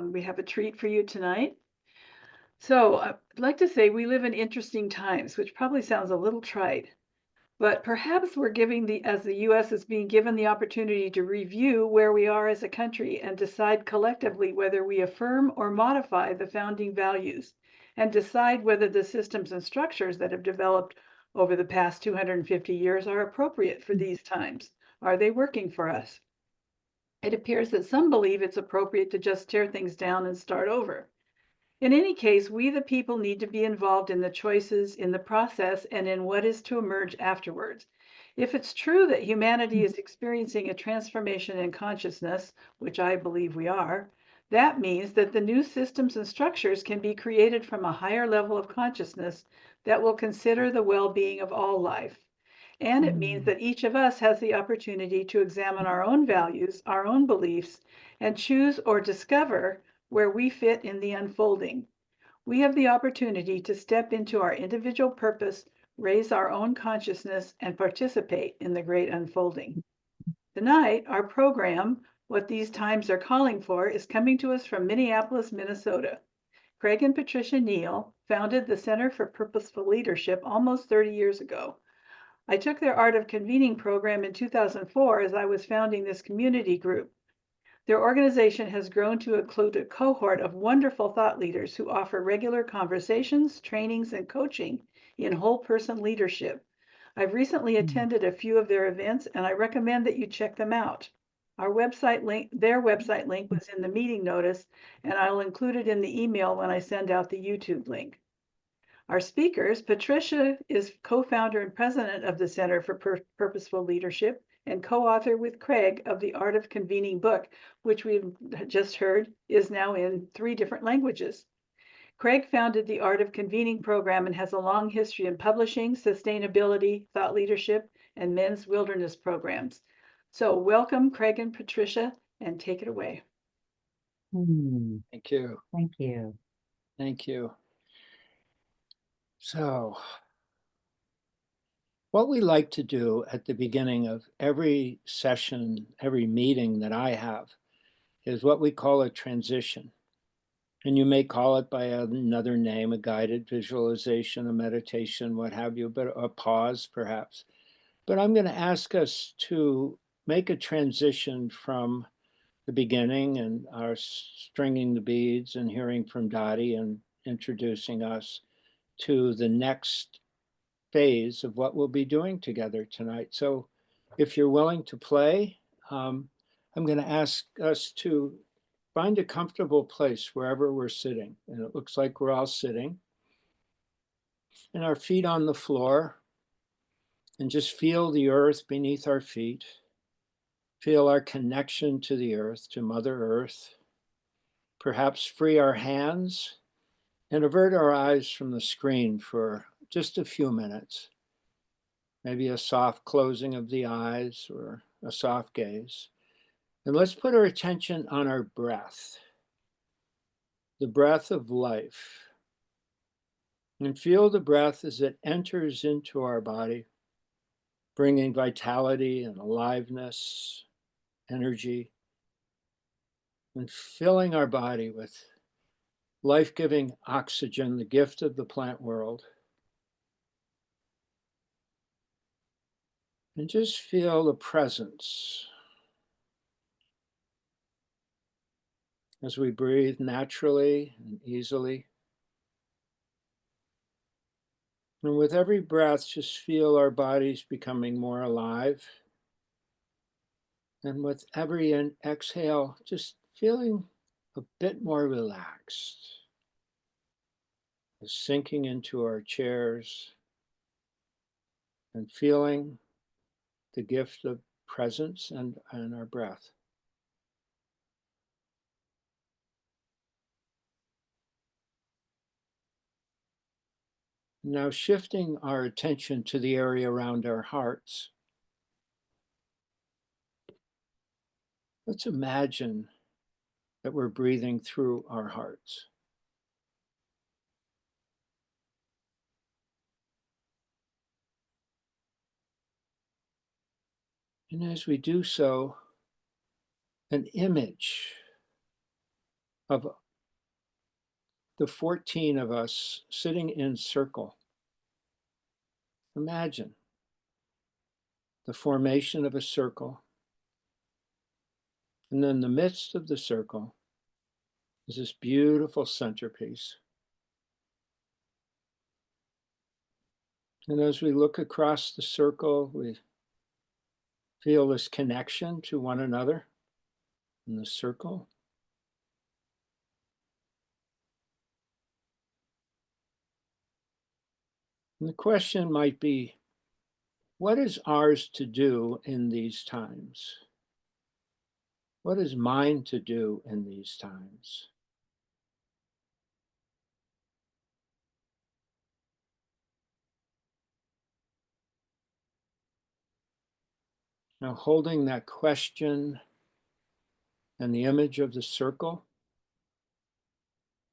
We have a treat for you tonight. So, I'd like to say we live in interesting times, which probably sounds a little trite, but perhaps we're as the US is being given the opportunity to review where we are as a country and decide collectively whether we affirm or modify the founding values and decide whether the systems and structures that have developed over the past 250 years are appropriate for these times. Are they working for us? It appears that some believe it's appropriate to just tear things down and start over. In any case, we the people need to be involved in the choices, in the process, and in what is to emerge afterwards. If it's true that humanity is experiencing a transformation in consciousness, which I believe we are, that means that the new systems and structures can be created from a higher level of consciousness that will consider the well-being of all life. And it means that each of us has the opportunity to examine our own values, our own beliefs, and choose or discover where we fit in the unfolding. We have the opportunity to step into our individual purpose, raise our own consciousness, and participate in the great unfolding. Tonight, our program, What These Times Are Calling For, is coming to us from Minneapolis, Minnesota. Craig and Patricia Neal founded the Center for Purposeful Leadership almost 30 years ago. I took their Art of Convening program in 2004 as I was founding this community group. Their organization has grown to include a cohort of wonderful thought leaders who offer regular conversations, trainings, and coaching in whole person leadership. I've recently attended a few of their events, and I recommend that you check them out. Their website link was in the meeting notice, and I'll include it in the email when I send out the YouTube link. Our speakers, Patricia is co-founder and president of the Center for Purposeful Leadership and co-author with Craig of the Art of Convening book, which we've just heard is now in 3 different languages. Craig founded the Art of Convening program and has a long history in publishing, sustainability, thought leadership, and men's wilderness programs. So welcome, Craig and Patricia, and take it away. Thank you. Thank you. Thank you. So, what we like to do at the beginning of every session, every meeting that I have, is what we call a transition. And you may call it by another name, a guided visualization, a meditation, what have you, but a pause perhaps. But I'm going to ask us to make a transition from the beginning and our stringing the beads and hearing from Dottie and introducing us to the next phase of what we'll be doing together tonight. So if you're willing to play, I'm going to ask us to find a comfortable place wherever we're sitting. And it looks like we're all sitting. And our feet on the floor. And just feel the earth beneath our feet. Feel our connection to the earth, to Mother Earth. Perhaps free our hands and avert our eyes from the screen for just a few minutes. Maybe a soft closing of the eyes or a soft gaze. And let's put our attention on our breath, the breath of life. And feel the breath as it enters into our body, bringing vitality and aliveness, energy, and filling our body with life-giving oxygen, the gift of the plant world. And just feel the presence as we breathe naturally and easily. And with every breath, just feel our bodies becoming more alive. And with every exhale, just feeling a bit more relaxed. Sinking into our chairs and feeling the gift of presence and our breath. Now shifting our attention to the area around our hearts. Let's imagine that we're breathing through our hearts. And as we do so, an image of the 14 of us sitting in circle. Imagine the formation of a circle. And in the midst of the circle is this beautiful centerpiece. And as we look across the circle, we feel this connection to one another in the circle. And the question might be, what is ours to do in these times? What is mine to do in these times? Now, holding that question and the image of the circle,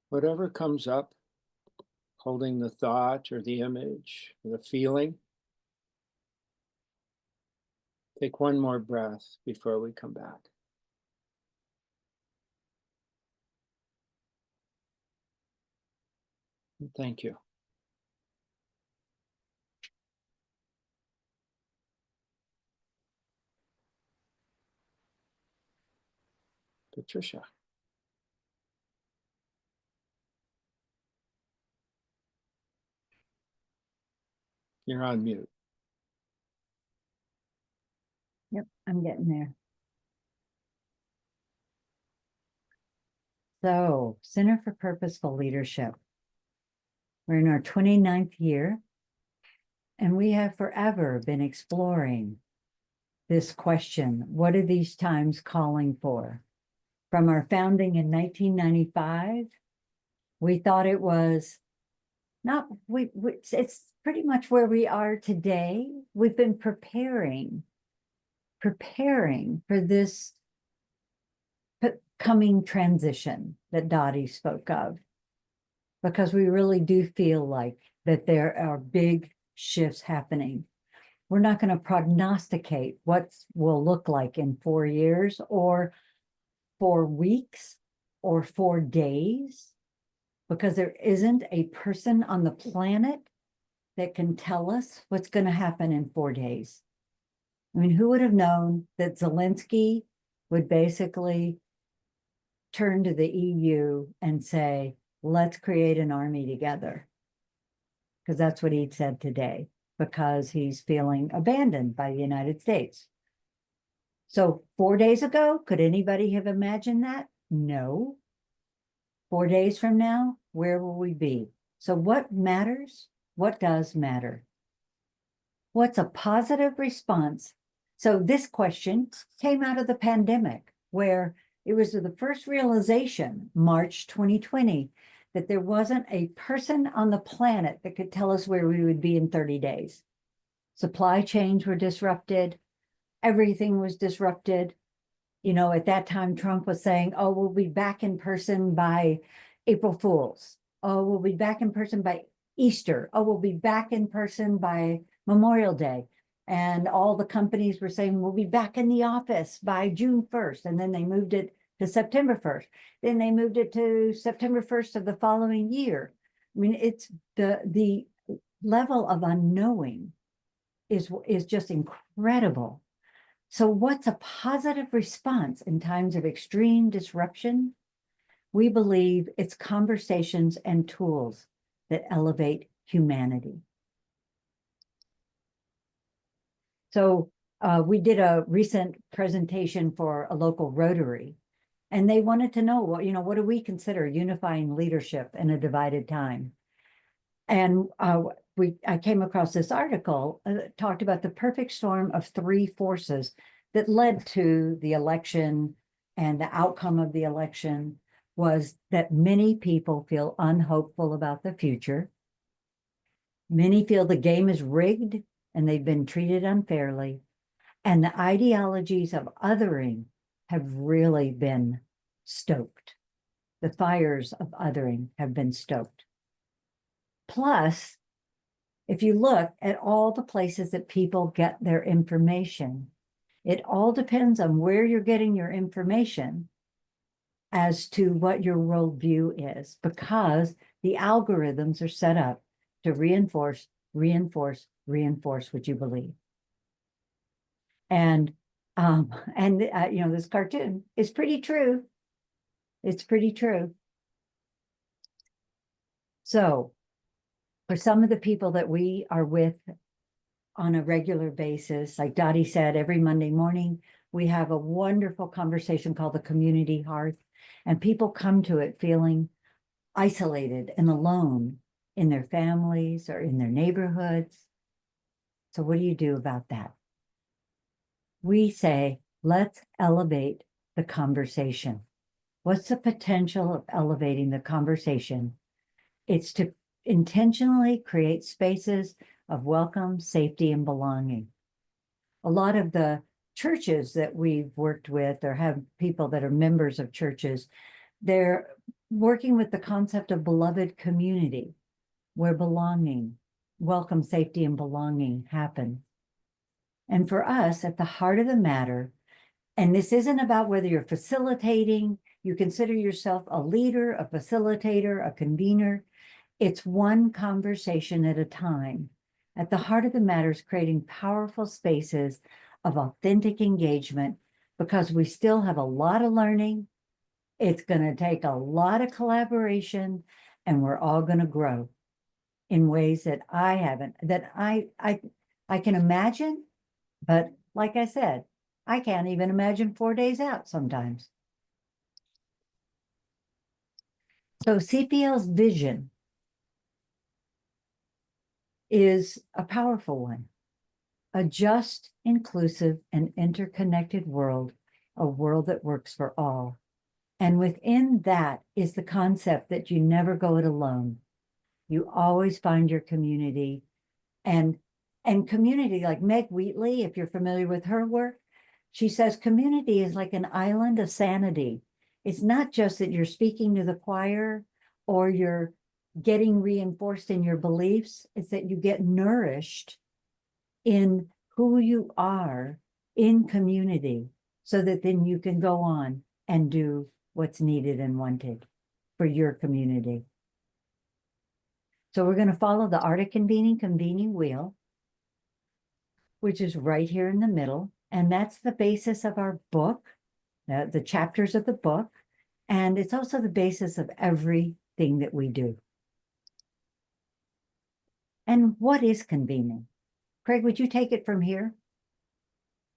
whatever comes up, holding the thought or the image or the feeling, take one more breath before we come back. Thank you. Patricia. You're on mute. Yep, I'm getting there. So, Center for Purposeful Leadership. We're in our 29th year, and we have forever been exploring this question, what are these times calling for? From our founding in 1995, we thought it was not, it's pretty much where we are today. We've been preparing for this coming transition that Dottie spoke of, because we really do feel like that there are big shifts happening. We're not going to prognosticate what will look like in 4 years or 4 weeks or 4 days, because there isn't a person on the planet that can tell us what's going to happen in 4 days. I mean, who would have known that Zelensky would basically turn to the EU and say, let's create an army together? Because that's what he said today, because he's feeling abandoned by the United States. So 4 days ago, could anybody have imagined that? No. 4 days from now, where will we be? So what matters? What does matter? What's a positive response? So this question came out of the pandemic, where it was the first realization, March 2020, that there wasn't a person on the planet that could tell us where we would be in 30 days. Supply chains were disrupted. Everything was disrupted. You know, at that time, Trump was saying, oh, we'll be back in person by April Fools. Oh, we'll be back in person by Easter. Oh, we'll be back in person by Memorial Day. And all the companies were saying, we'll be back in the office by June 1st. And then they moved it to September 1st. Then they moved it to September 1st of the following year. I mean, it's the level of unknowing is just incredible. So what's a positive response in times of extreme disruption? We believe it's conversations and tools that elevate humanity. So we did a recent presentation for a local Rotary, and they wanted to know, well, you know, what do we consider unifying leadership in a divided time? And I came across this article that talked about the perfect storm of 3 forces that led to the election, and the outcome of the election was that many people feel unhopeful about the future. Many feel the game is rigged and they've been treated unfairly. And the ideologies of othering have really been stoked. The fires of othering have been stoked. Plus, if you look at all the places that people get their information, it all depends on where you're getting your information. as to what your worldview is, because the algorithms are set up to reinforce, reinforce, reinforce what you believe. And you know, this cartoon is pretty true. It's pretty true. So for some of the people that we are with on a regular basis, like Dottie said, every Monday morning, we have a wonderful conversation called the Community Hearth, and people come to it feeling isolated and alone in their families or in their neighborhoods. So what do you do about that? We say, let's elevate the conversation. What's the potential of elevating the conversation? It's to intentionally create spaces of welcome, safety, and belonging. A lot of the churches that we've worked with or have people that are members of churches, they're working with the concept of beloved community, where belonging, welcome, safety, and belonging happen. And for us, at the heart of the matter, and this isn't about whether you're facilitating, you consider yourself a leader, a facilitator, a convener. It's one conversation at a time. At the heart of the matter is creating powerful spaces of authentic engagement, because we still have a lot of learning. It's going to take a lot of collaboration, and we're all going to grow in ways that I can imagine, but like I said, I can't even imagine 4 days out sometimes. So CPL's vision is a powerful one. A just, inclusive, and interconnected world, a world that works for all. And within that is the concept that you never go it alone. You always find your community, and community, like Meg Wheatley, if you're familiar with her work, she says community is like an island of sanity. It's not just that you're speaking to the choir or you're getting reinforced in your beliefs. It's that you get nourished in who you are in community, so that then you can go on and do what's needed and wanted for your community. So we're going to follow the Art of Convening wheel, which is right here in the middle. And that's the basis of our book, the chapters of the book. And it's also the basis of everything that we do. And what is convening? Craig, would you take it from here?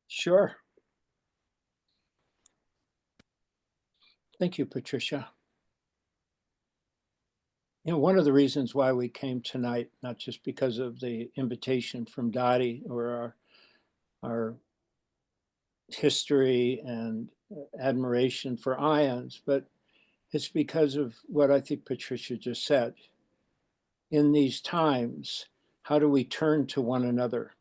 Sure. Thank you, Patricia. You know, one of the reasons why we came tonight, not just because of the invitation from Dottie or our history and admiration for ions, but it's because of what I think Patricia just said. In these times, how do we turn to one another?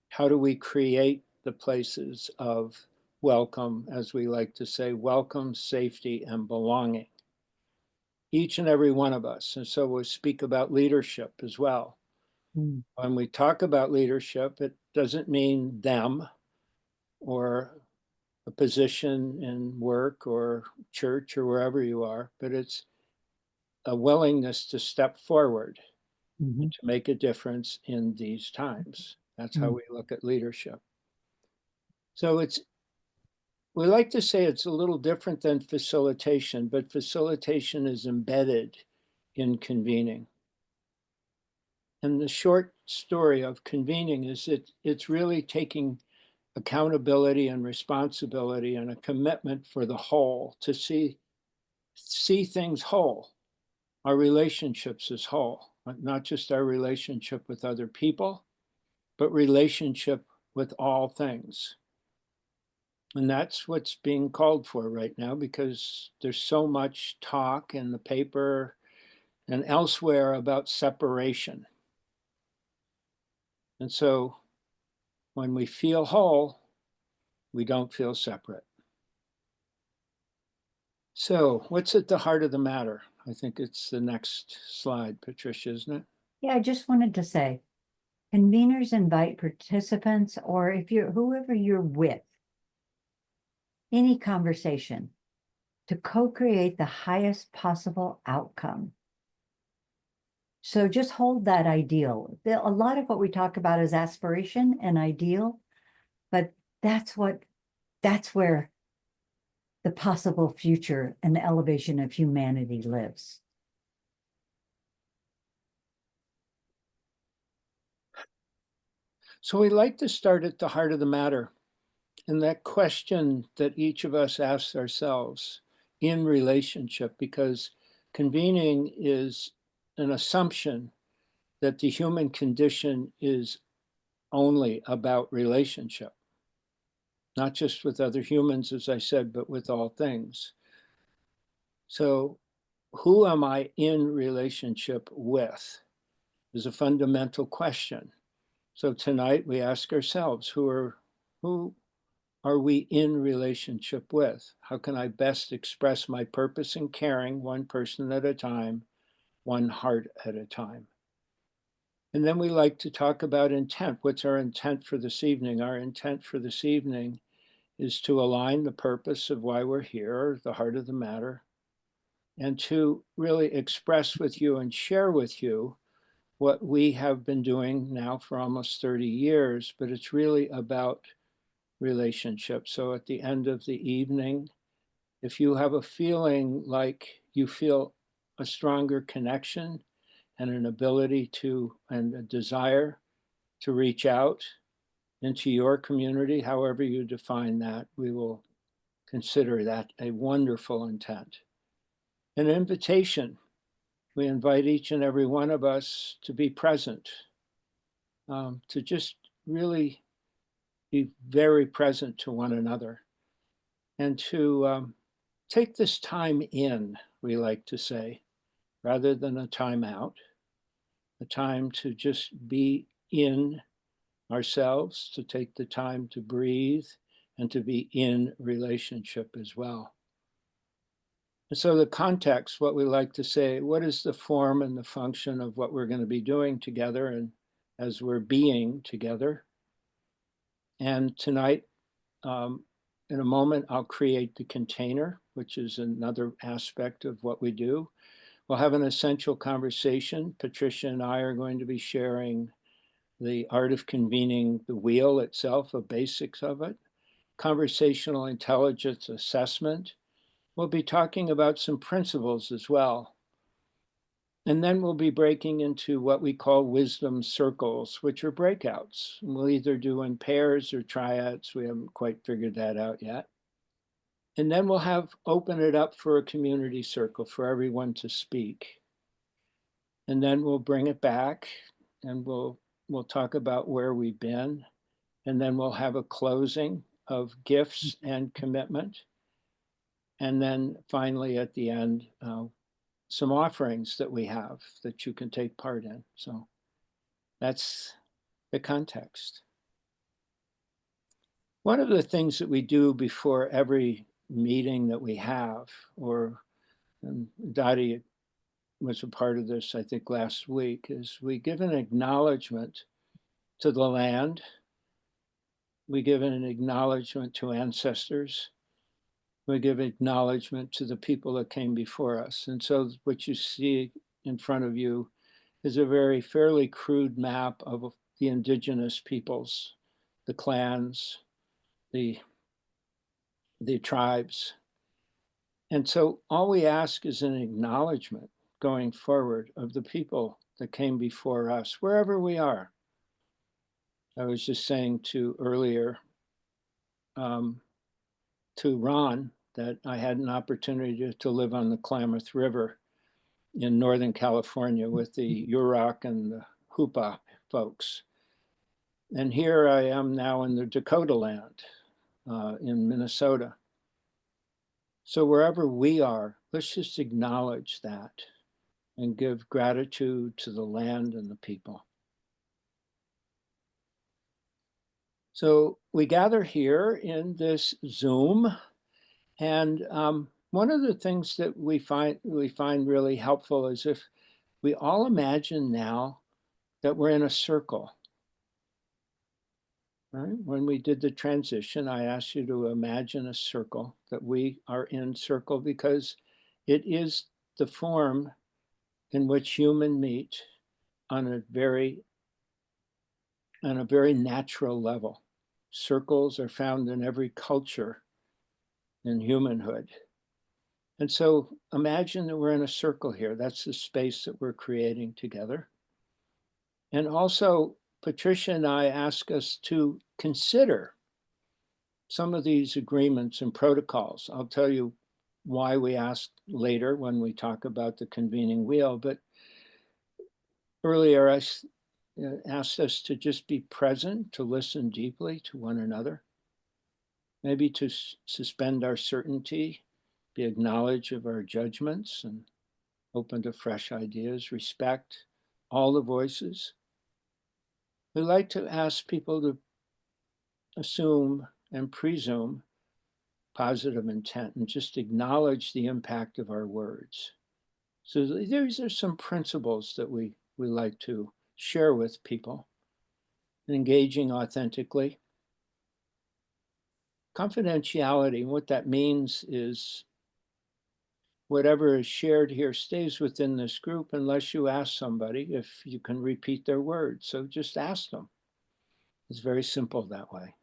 How do we create the places of welcome, as we like to say, welcome, safety, and belonging? Each and every one of us. And so we'll speak about leadership as well. When we talk about leadership, it doesn't mean them or a position in work or church or wherever you are, but it's a willingness to step forward to make a difference in these times. That's how we look at leadership. So we like to say it's a little different than facilitation, but facilitation is embedded in convening. And the short story of convening is it's really taking accountability and responsibility and a commitment for the whole, to see things whole, our relationships as whole, not just our relationship with other people, but relationship with all things. And that's what's being called for right now, because there's so much talk in the paper and elsewhere about separation. And so when we feel whole, we don't feel separate. So what's at the heart of the matter? I think it's the next slide, Patricia, isn't it? Yeah, I just wanted to say, conveners invite participants, or if you're whoever you're with, any conversation, to co-create the highest possible outcome. So just hold that ideal. A lot of what we talk about is aspiration and ideal, but that's where the possible future and the elevation of humanity lives. So we like to start at the heart of the matter, and that question that each of us asks ourselves in relationship, because convening is an assumption that the human condition is only about relationship, not just with other humans, as I said, but with all things. So who am I in relationship with is a fundamental question. So tonight we ask ourselves, who are we in relationship with? How can I best express my purpose in caring, one person at a time, one heart at a time? And then we like to talk about intent. What's our intent for this evening? Our intent for this evening is to align the purpose of why we're here, the heart of the matter, and to really express with you and share with you what we have been doing now for almost 30 years, but it's really about relationships. So at the end of the evening, if you have a feeling like you feel a stronger connection and an ability to, and a desire to reach out into your community, however you define that, we will consider that a wonderful intent. An invitation. We invite each and every one of us to be present, to just really be very present to one another, and to take this time in, we like to say, rather than a time out, a time to just be in ourselves, to take the time to breathe and to be in relationship as well. And so the context, what we like to say, what is the form and the function of what we're going to be doing together and as we're being together? And tonight, in a moment, I'll create the container, which is another aspect of what we do. We'll have an essential conversation. Patricia and I are going to be sharing the art of convening, the wheel itself, the basics of it, conversational intelligence assessment. We'll be talking about some principles as well. And then we'll be breaking into what we call wisdom circles, which are breakouts. We'll either do in pairs or triads. We haven't quite figured that out yet. And then we'll open it up for a community circle for everyone to speak. And then we'll bring it back and we'll talk about where we've been. And then we'll have a closing of gifts and commitment. And then finally at the end, some offerings that we have that you can take part in. So that's the context. One of the things that we do before every meeting that we have, and Dottie was a part of this, I think, last week, is we give an acknowledgement to the land. We give an acknowledgement to ancestors. We give acknowledgement to the people that came before us. And so what you see in front of you is a very fairly crude map of the indigenous peoples, the clans, the tribes. And so all we ask is an acknowledgement going forward of the people that came before us, wherever we are. I was just saying earlier to Ron that I had an opportunity to live on the Klamath River in Northern California with the Yurok and the Hupa folks. And here I am now in the Dakota land in Minnesota. So wherever we are, let's just acknowledge that and give gratitude to the land and the people. So we gather here in this Zoom, and one of the things that we find really helpful is if we all imagine now that we're in a circle. right? When we did the transition, I asked you to imagine a circle, that we are in circle, because it is the form in which human meet on a very natural level. Circles are found in every culture in humanhood. And so imagine that we're in a circle here. That's the space that we're creating together. And also, Patricia and I ask us to consider some of these agreements and protocols. I'll tell you why we asked later when we talk about the convening wheel. But earlier, I asked us to just be present, to listen deeply to one another, maybe to suspend our certainty, be acknowledge of our judgments, and open to fresh ideas, respect all the voices. We like to ask people to assume and presume positive intent and just acknowledge the impact of our words. So these are some principles that we like to share with people. Engaging authentically. Confidentiality, what that means is whatever is shared here stays within this group unless you ask somebody if you can repeat their words. So just ask them. It's very simple that way.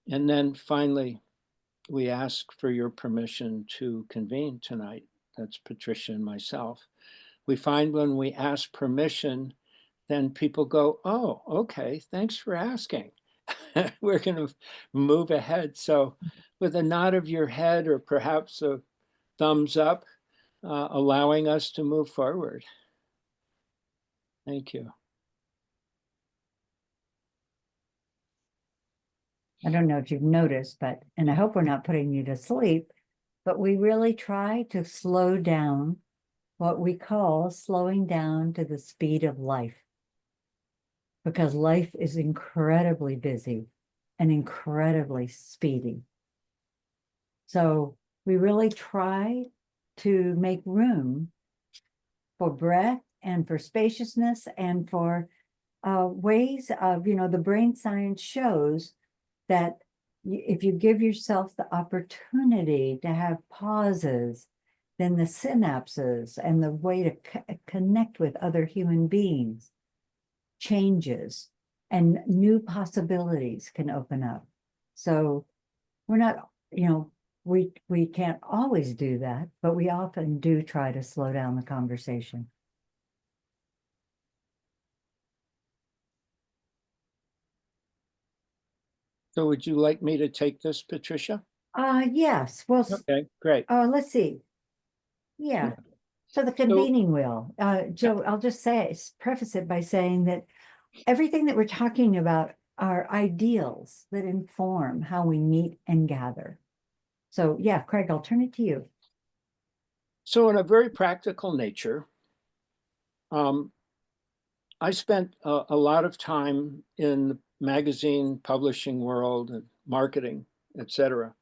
And then finally, we ask for your permission to convene tonight. That's Patricia and myself. We find when we ask permission, then people go, oh, okay, thanks for asking. We're going to move ahead. So with a nod of your head or perhaps a thumbs up, allowing us to move forward. Thank you. I don't know if you've noticed, but, and I hope we're not putting you to sleep, but we really try to slow down, what we call slowing down to the speed of life. Because life is incredibly busy and incredibly speedy. So we really try to make room for breath and for spaciousness and for ways of, the brain science shows that if you give yourself the opportunity to have pauses, then the synapses and the way to connect with other human beings changes and new possibilities can open up. So we're not, we can't always do that, but we often do try to slow down the conversation. So would you like me to take this, Patricia? Yes. Well, okay, great. Let's see. Yeah. So the convening wheel, Joe, I'll just preface it by saying that everything that we're talking about are ideals that inform how we meet and gather. So yeah, Craig, I'll turn it to you. So in a very practical nature, I spent a lot of time in the magazine publishing world and marketing, etc.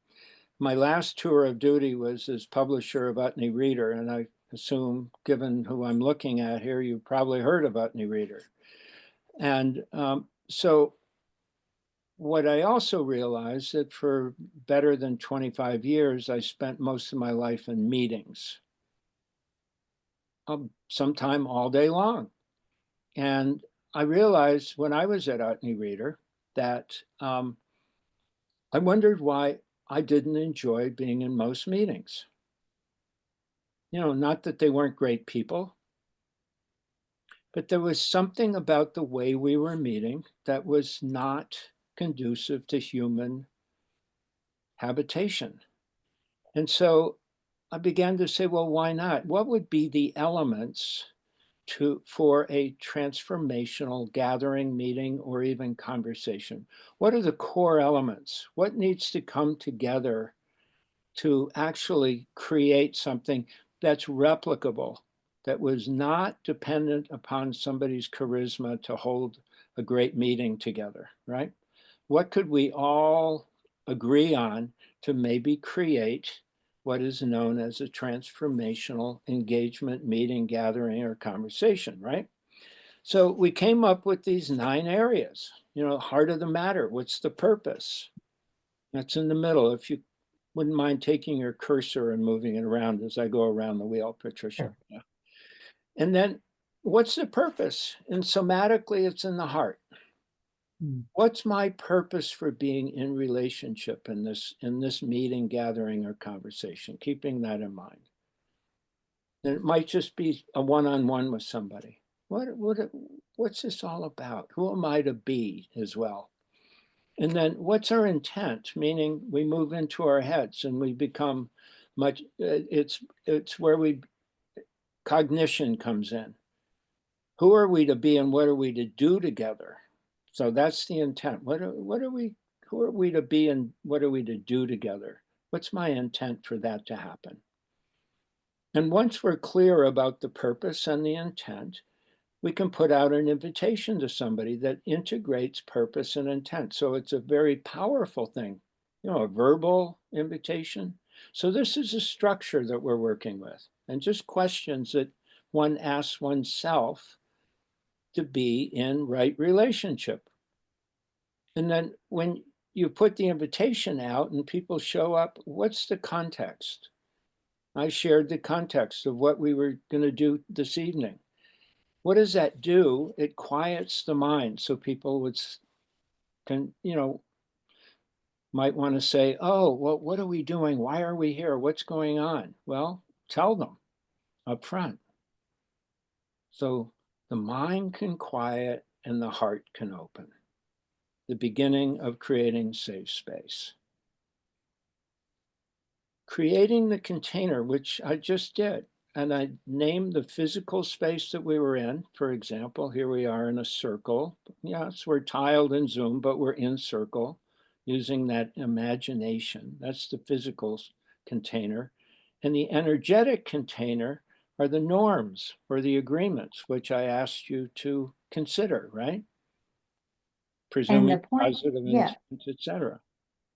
My last tour of duty was as publisher of Utne Reader, and I assume, given who I'm looking at here, you've probably heard of Utne Reader. And so what I also realized that for better than 25 years, I spent most of my life in meetings, sometime all day long. And I realized when I was at Utne Reader that I wondered why I didn't enjoy being in most meetings. Not that they weren't great people, but there was something about the way we were meeting that was not conducive to human habitation. And so I began to say, well, why not? What would be the elements for a transformational gathering, meeting, or even conversation? What are the core elements? What needs to come together to actually create something that's replicable, that was not dependent upon somebody's charisma to hold a great meeting together, right? What could we all agree on to maybe create what is known as a transformational engagement, meeting, gathering, or conversation, right? So we came up with these 9 areas, heart of the matter. What's the purpose? That's in the middle. If you wouldn't mind taking your cursor and moving it around as I go around the wheel, Patricia. Sure. Yeah. And then what's the purpose? And somatically, it's in the heart. What's my purpose for being in relationship in this meeting, gathering, or conversation? Keeping that in mind. And it might just be a one-on-one with somebody. What's this all about? Who am I to be as well? And then what's our intent? Meaning we move into our heads and we become much, it's where cognition comes in. Who are we to be and what are we to do together? So that's the intent. Who are we to be and what are we to do together? What's my intent for that to happen? And once we're clear about the purpose and the intent, we can put out an invitation to somebody that integrates purpose and intent. So it's a very powerful thing, a verbal invitation. So this is a structure that we're working with, and just questions that one asks oneself to be in right relationship. And then when you put the invitation out and people show up, what's the context? I shared the context of what we were going to do this evening. What does that do? It quiets the mind. So people might want to say, oh, well, what are we doing? Why are we here? What's going on? Well, tell them up front. So the mind can quiet and the heart can open. The beginning of creating safe space. Creating the container, which I just did, and I named the physical space that we were in. For example, here we are in a circle. Yes, we're tiled in Zoom, but we're in circle using that imagination. That's the physical container. And the energetic container are the norms or the agreements, which I asked you to consider, right? Presuming positive intent, etc.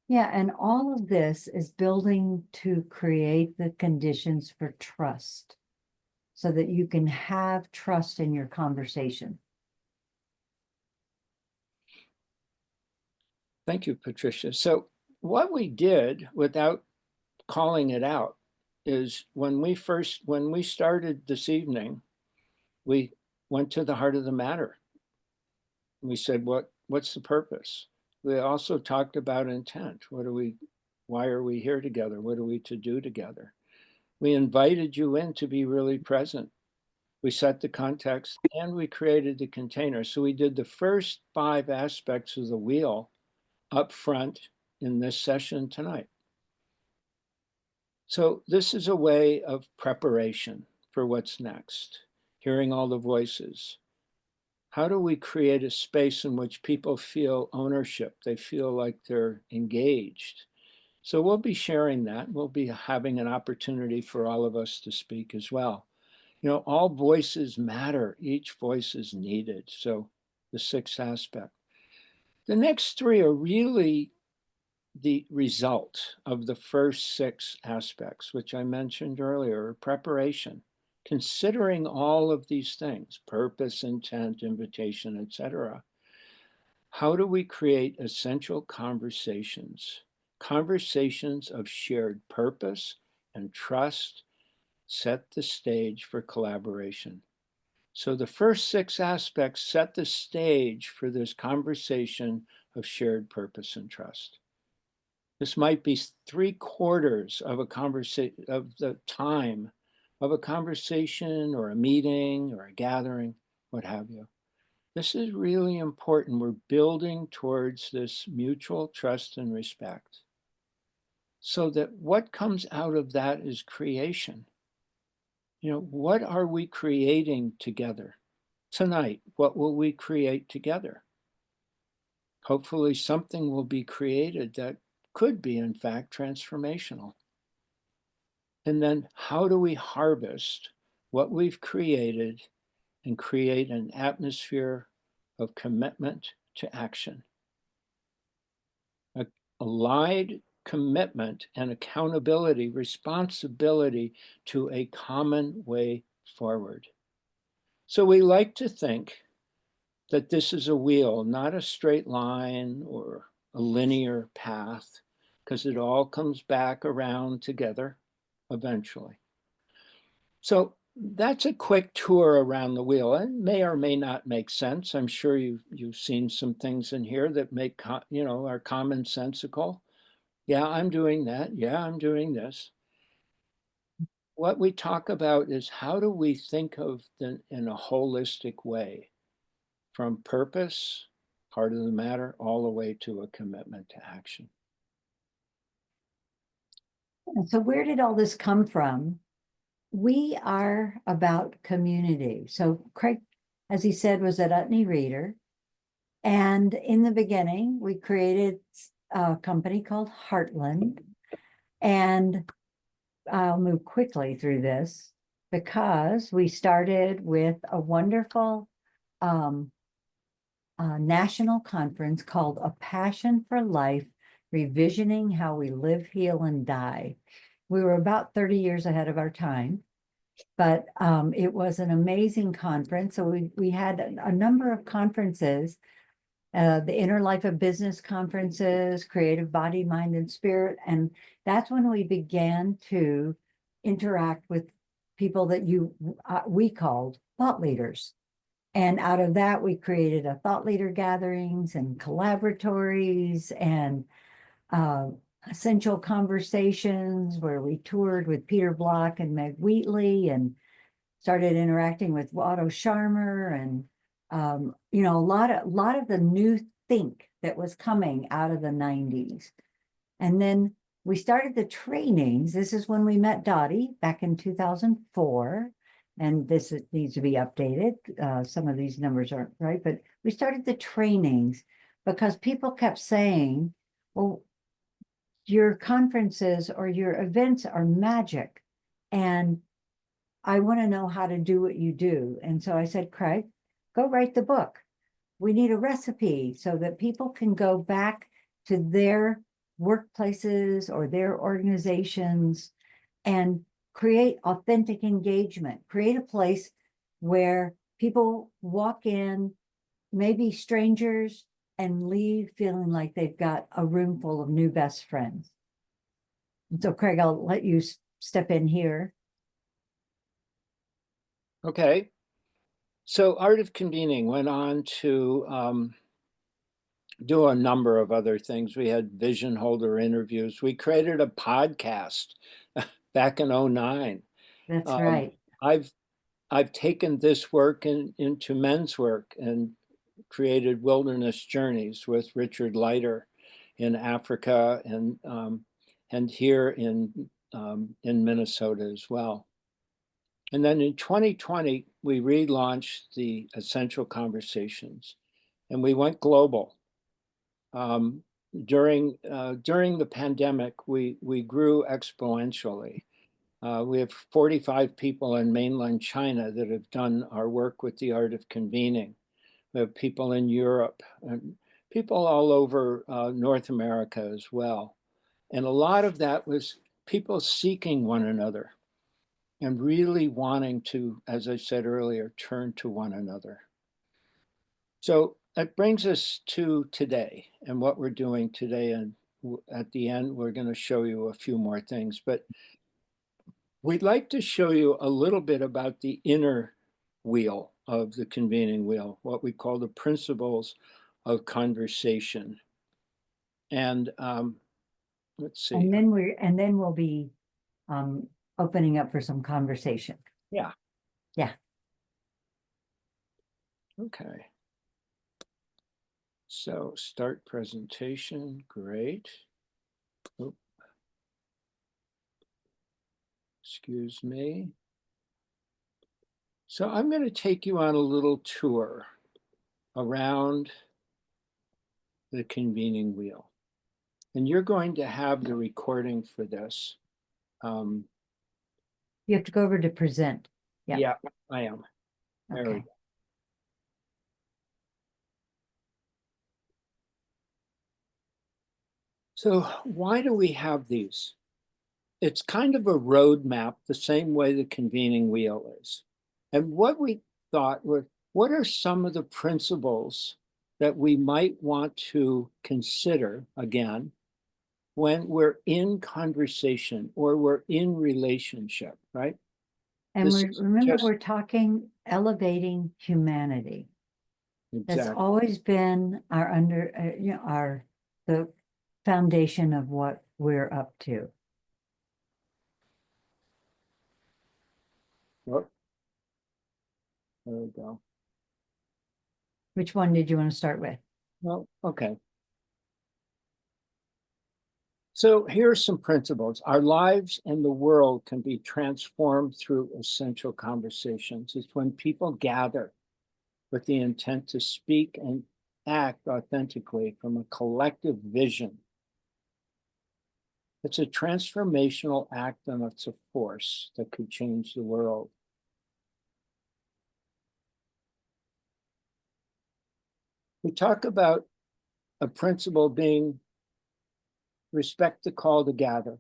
Yeah, and all of this is building to create the conditions for trust so that you can have trust in your conversation. Thank you, Patricia. So what we did without calling it out is when we started this evening, we went to the heart of the matter. We said, what's the purpose? We also talked about intent. Why are we here together? What are we to do together? We invited you in to be really present. We set the context and we created the container. So we did the first 5 aspects of the wheel up front in this session tonight. So this is a way of preparation for what's next, hearing all the voices. How do we create a space in which people feel ownership? They feel like they're engaged. So we'll be sharing that. We'll be having an opportunity for all of us to speak as well. All voices matter. Each voice is needed. So the 6th aspect. The next 3 are really the result of the first 6 aspects, which I mentioned earlier, preparation, considering all of these things, purpose, intent, invitation, etc. How do we create essential conversations of shared purpose and trust, set the stage for collaboration? So the first 6 aspects set the stage for this conversation of shared purpose and trust. This might be 3/4 of a conversation, of the time of a conversation or a meeting or a gathering, what have you. This is really important. We're building towards this mutual trust and respect. So that what comes out of that is creation. What are we creating together? Tonight, what will we create together? Hopefully something will be created that could be, in fact, transformational. And then how do we harvest what we've created and create an atmosphere of commitment to action? A allied commitment and accountability, responsibility to a common way forward. So we like to think that this is a wheel, not a straight line or a linear path, because it all comes back around together eventually. So that's a quick tour around the wheel. It may or may not make sense. I'm sure you've seen some things in here that make, you know, are commonsensical. Yeah, I'm doing that. Yeah, I'm doing this. What we talk about is how do we think of them in a holistic way, from purpose, heart of the matter, all the way to a commitment to action. And so where did all this come from? We are about community. So Craig, as he said, was a Utney Reader. And in the beginning, we created a company called Heartland. And I'll move quickly through this because we started with a wonderful national conference called A Passion for Life, Revisioning How We Live, Heal, and Die. We were about 30 years ahead of our time, but it was an amazing conference. So we had a number of conferences, the Inner Life of Business conferences, Creative Body, Mind, and Spirit. And that's when we began to interact with people that we called thought leaders. And out of that, we created a thought leader gatherings and collaboratories and essential conversations where we toured with Peter Block and Meg Wheatley and started interacting with Otto Scharmer and you know, a lot of the new think that was coming out of the 90s. And then we started the trainings. This is when we met Dottie back in 2004. And this needs to be updated. Some of these numbers aren't right, but we started the trainings because people kept saying, well, your conferences or your events are magic. And I want to know how to do what you do. And so I said, Craig, go write the book. We need a recipe so that people can go back to their workplaces or their organizations and create authentic engagement, create a place where people walk in, maybe strangers, and leave feeling like they've got a room full of new best friends. And so Craig, I'll let you step in here. Okay. So Art of Convening went on to do a number of other things. We had vision holder interviews. We created a podcast back in 2009. That's right. I've taken this work into men's work and created wilderness journeys with Richard Leiter in Africa and here in Minnesota as well. And then in 2020, we relaunched the Essential Conversations, and we went global. During the pandemic, we grew exponentially. We have 45 people in mainland China that have done our work with the Art of Convening. We have people in Europe and people all over North America as well. And a lot of that was people seeking one another and really wanting to, as I said earlier, turn to one another. So that brings us to today and what we're doing today. And at the end, we're going to show you a few more things. But we'd like to show you a little bit about the inner wheel of the convening wheel, what we call the principles of conversation. And let's see. And then we'll be opening up for some conversation. Yeah. Yeah. Okay. So start presentation, great. Oh. Excuse me. So I'm going to take you on a little tour around the convening wheel. And you're going to have the recording for this. You have to go over to present. Yeah, I am. There we Okay. go. So why do we have these? It's kind of a roadmap, the same way the convening wheel is. And what we thought was, what are some of the principles that we might want to consider again when we're in conversation or we're in relationship, right? And This remember, just we're talking elevating humanity. That's exactly. always been our the foundation of what we're up to. Oh, there we go. Which one did you want to start with? Well, okay. So here are some principles. Our lives and the world can be transformed through essential conversations. It's when people gather with the intent to speak and act authentically from a collective vision. It's a transformational act and it's a force that could change the world. We talk about a principle being respect the call to gather.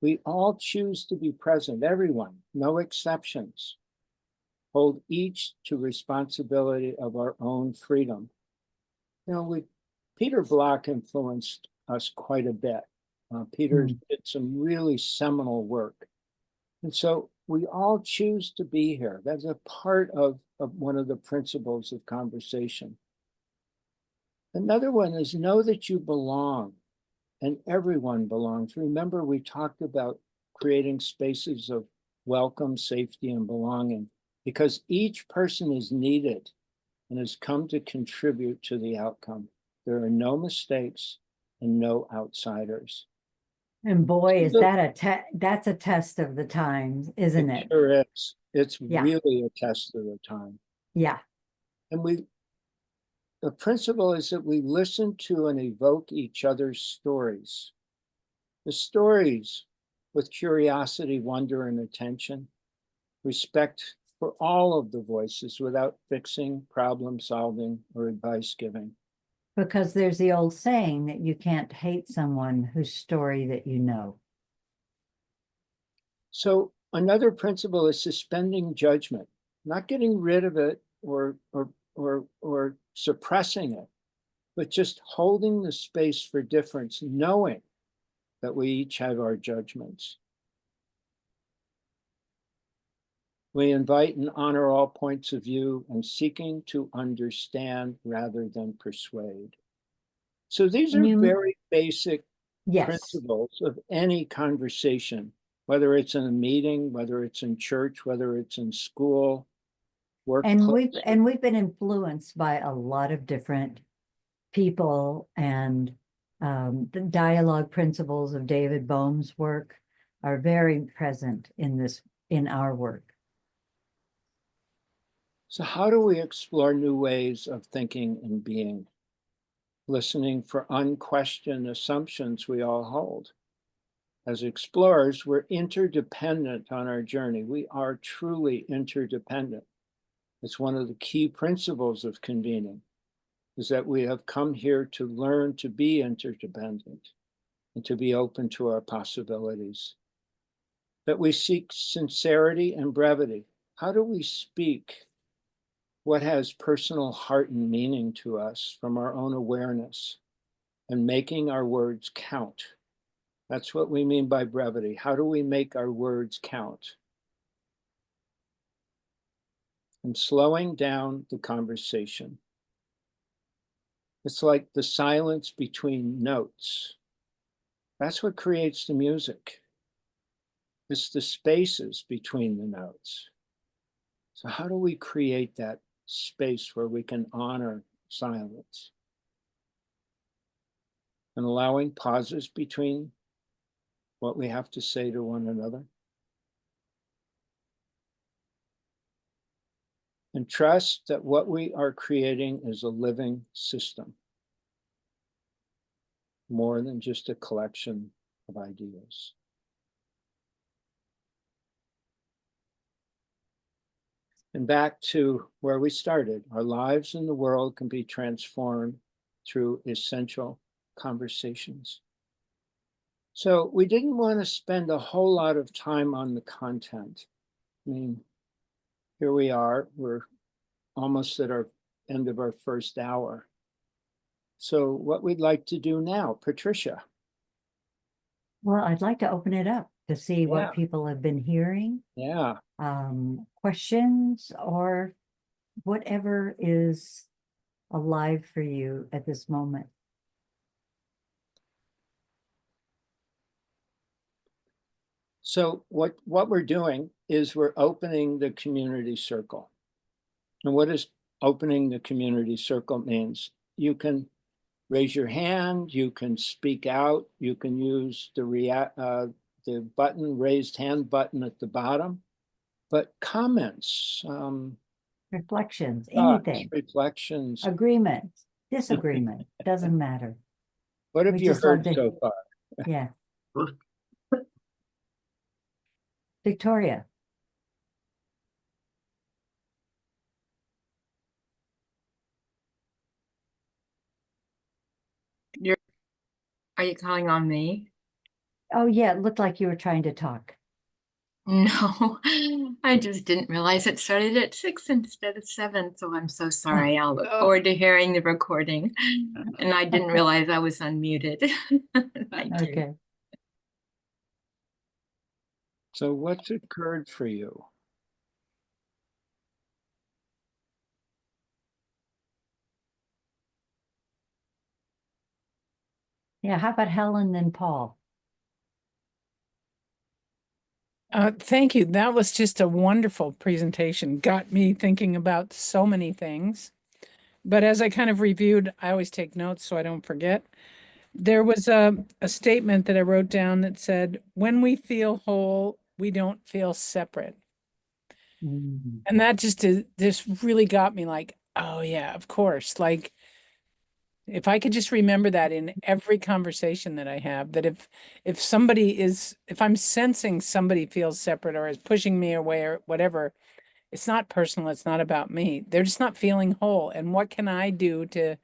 We all choose to be present, everyone, no exceptions. Hold each to responsibility of our own freedom. You know, Peter Block influenced us quite a bit. Peter did some really seminal work. And so we all choose to be here. That's a part of one of the principles of conversation. Another one is know that you belong and everyone belongs. Remember, we talked about creating spaces of welcome, safety, and belonging because each person is needed and has come to contribute to the outcome. There are no mistakes and no outsiders. And boy, is that that's a test of the times, isn't it? Sure is. It's Yeah. really a test of the time. Yeah. And the principle is that we listen to and evoke each other's stories. The stories with curiosity, wonder, and attention, respect for all of the voices without fixing, problem solving, or advice giving. Because there's the old saying that you can't hate someone whose story that you know. So another principle is suspending judgment, not getting rid of it or suppressing it, but just holding the space for difference, knowing that we each have our judgments. We invite and honor all points of view and seeking to understand rather than persuade. So these are very basic principles of any conversation, whether it's in a meeting, whether it's in church, whether it's in school, workplace. And we've been influenced by a lot of different people, and the dialogue principles of David Bohm's work are very present in our work. So how do we explore new ways of thinking and being? Listening for unquestioned assumptions we all hold. As explorers, we're interdependent on our journey. We are truly interdependent. It's one of the key principles of convening, is that we have come here to learn to be interdependent and to be open to our possibilities. That we seek sincerity and brevity. How do we speak what has personal heart and meaning to us from our own awareness and making our words count? That's what we mean by brevity. How do we make our words count? And slowing down the conversation. It's like the silence between notes. That's what creates the music. It's the spaces between the notes. So how do we create that space where we can honor silence? And allowing pauses between what we have to say to one another. And trust that what we are creating is a living system, more than just a collection of ideas. And back to where we started, our lives in the world can be transformed through essential conversations. So we didn't want to spend a whole lot of time on the content. I mean, here we are. We're almost at our end of our first hour. So what we'd like to do now, Patricia. Well, I'd like to open it up to see Yeah. what people have been hearing, Yeah. questions, or whatever is alive for you at this moment. So what we're doing is we're opening the community circle. And what does opening the community circle means? You can raise your hand, you can speak out, you can use the button, raised hand button at the bottom, but comments, Reflections, thoughts, anything, reflections. agreement, disagreement, doesn't matter. What have We you just love heard to- so far? Yeah. Victoria. Are you calling on me? Oh, yeah, it looked like you were trying to talk. No, I just didn't realize it started at 6 instead of 7. So I'm so sorry. I'll look forward to hearing the recording. And I didn't realize I was unmuted. Thank you. Okay. So what's occurred for you? Yeah, how about Helen and Paul? Thank you. That was just a wonderful presentation. Got me thinking about so many things. But as I kind of reviewed, I always take notes so I don't forget. There was a statement that I wrote down that said, when we feel whole, we don't feel separate. Mhm. And that this really got me like, oh yeah, of course. Like, if I could just remember that in every conversation that I have, that if I'm sensing somebody feels separate or is pushing me away or whatever, it's not personal, it's not about me. They're just not feeling whole. And what can I do to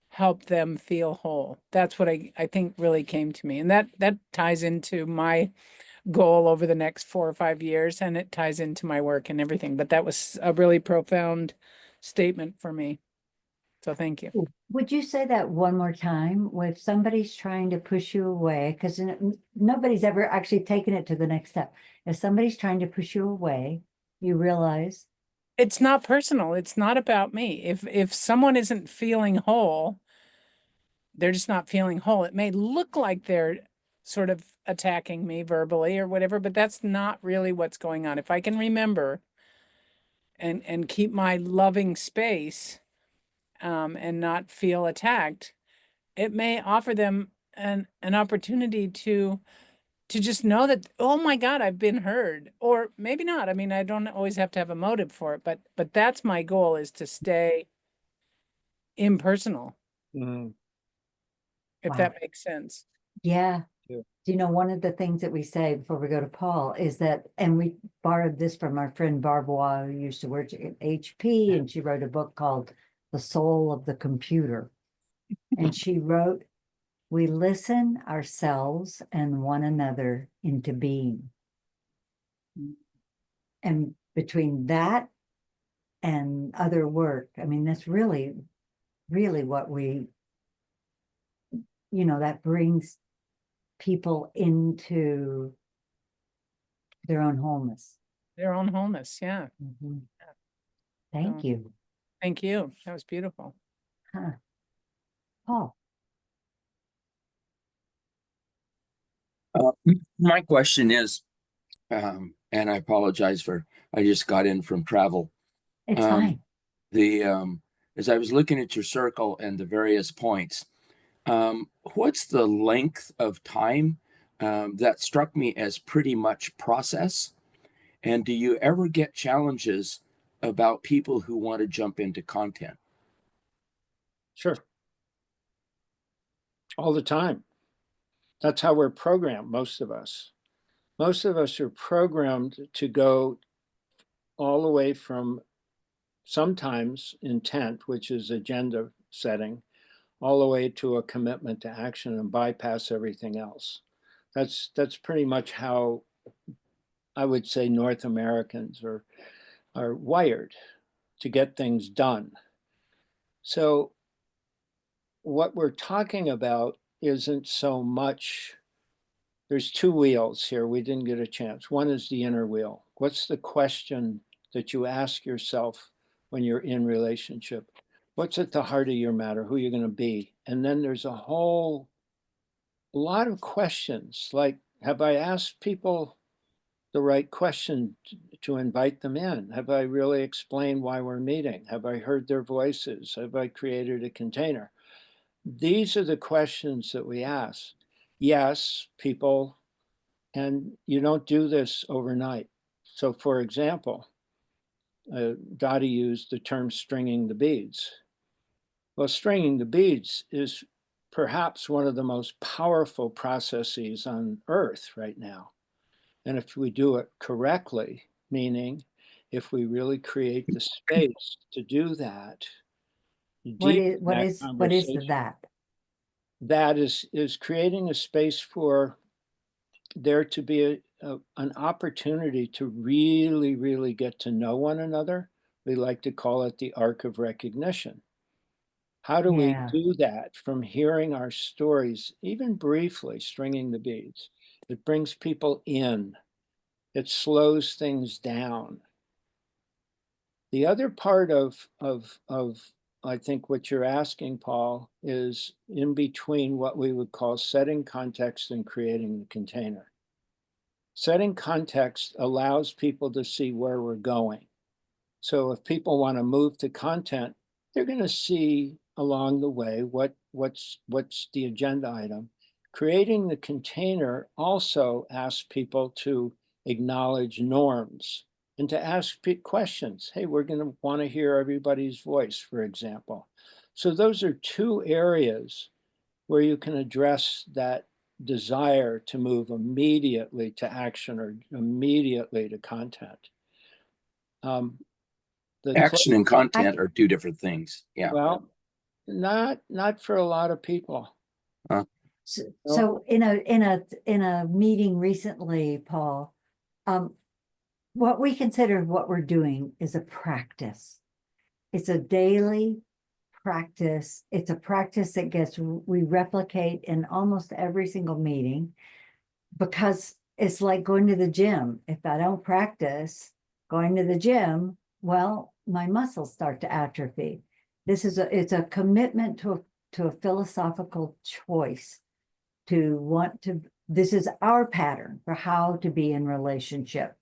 help them feel whole? That's what I think really came to me. And that ties into my goal over the next 4 or 5 years, and it ties into my work and everything. But that was a really profound statement for me. So thank you. Would you say that one more time? If somebody's trying to push you away, because nobody's ever actually taken it to the next step. If somebody's trying to push you away, you realize, It's not personal. It's not about me. If someone isn't feeling whole, they're just not feeling whole. It may look like they're sort of attacking me verbally or whatever, but that's not really what's going on. If I can remember and keep my loving space, and not feel attacked, it may offer them an opportunity to just know that, oh my God, I've been heard, or maybe not. I mean, I don't always have to have a motive for it, but that's my goal, is to stay impersonal, Mm, if Wow. that makes sense. yeah. Yeah. You know, one of the things that we say before we go to Paul is that, and we borrowed this from our friend Barbara, who used to work at HP, and she wrote a book called The Soul of the Computer. And she wrote, we listen ourselves and one another into being. And between that and other work, I mean, that's really, really what we, that brings people into their own wholeness. Their own wholeness. Yeah. Mhm. Thank So, you. thank you. That was beautiful. Huh. Paul. My question is, and I apologize I just got in from travel. It's Um, fine. As I was looking at your circle and the various points, what's the length of time? That struck me as pretty much process. And do you ever get challenges about people who want to jump into content? sure. All the time. That's how we're programmed, most of us. Most of us are programmed to go all the way from sometimes intent, which is agenda setting, all the way to a commitment to action and bypass everything else. That's pretty much how I would say North Americans or are wired to get things done. So what we're talking about isn't so much, there's two wheels here. We didn't get a chance. One is the inner wheel. What's the question that you ask yourself when you're in relationship? What's at the heart of your matter? Who you're going to be? And then there's a whole lot of questions like, have I asked people the right question to invite them in? Have I really explained why we're meeting? Have I heard their voices? Have I created a container? These are the questions that we ask. Yes, people, and you don't do this overnight. So for example, Dottie used the term stringing the beads. Well, stringing the beads is perhaps one of the most powerful processes on earth right now. And if we do it correctly, meaning if we really create the space to do that, deepen that what is conversation, that? that is creating a space for there to be an opportunity to really, really get to know one another. We like to call it the arc of recognition. How do we Yeah. do that from hearing our stories, even briefly, stringing the beads? It brings people in. It slows things down. The other part of I think what you're asking, Paul, is in between what we would call setting context and creating the container. Setting context allows people to see where we're going. So if people want to move to content, they're going to see along the way what's the agenda item. Creating the container also asks people to acknowledge norms and to ask questions. Hey, we're going to want to hear everybody's voice, for example. So those are two areas where you can address that desire to move immediately to action or immediately to content. Action and content I- are two different things. Yeah. Well, not for a lot of people. So in a meeting recently, Paul, what we consider what we're doing is a practice. It's a daily practice. It's a practice that we replicate in almost every single meeting, because it's like going to the gym. If I don't practice going to the gym, well, my muscles start to atrophy. It's a commitment to a philosophical choice to want to, this is our pattern for how to be in relationship.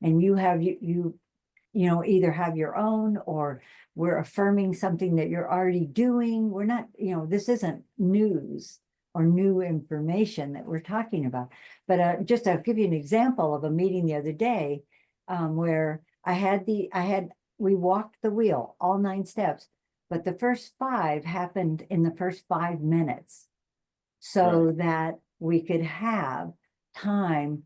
And you have, either have your own, or we're affirming something that you're already doing. We're not, this isn't news or new information that we're talking about. But just to give you an example of a meeting the other day, where we walked the wheel, all 9 steps, but the first 5 happened in the first 5 minutes, so that we could have time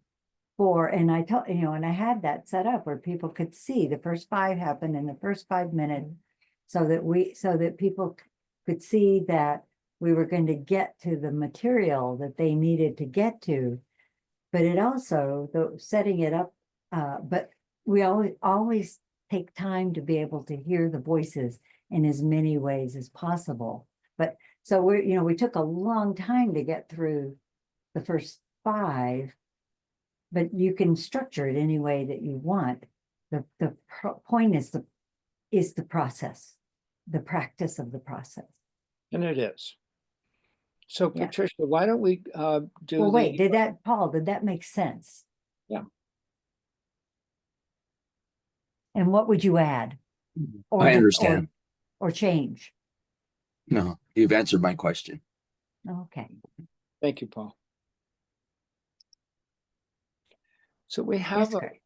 for, and I told, and I had that set up where people could see the first 5 happened in the first 5 minutes, so that people could see that we were going to get to the material that they needed to get to. But it also, setting it up, but we always take time to be able to hear the voices in as many ways as possible. But so we took a long time to get through the first 5, but you can structure it any way that you want. The point is the process, the practice of the process. And it is. So Yeah. Patricia, why don't we do Well, wait, Paul, did that make sense? Yeah. And what would you add? I understand. Or change? No, you've answered my question. Okay. Thank you, Paul. So we Yes, have Craig.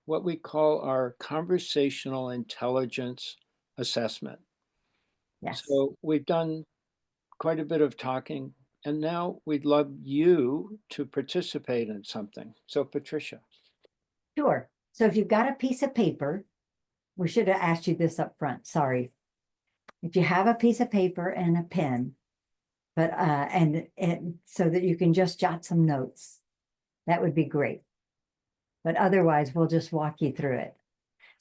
what we call our conversational intelligence assessment. Yes. So we've done quite a bit of talking, and now we'd love you to participate in something. So Patricia. Sure. So if you've got a piece of paper, we should have asked you this up front. Sorry. If you have a piece of paper and a pen, but and so that you can just jot some notes, that would be great. But otherwise, we'll just walk you through it.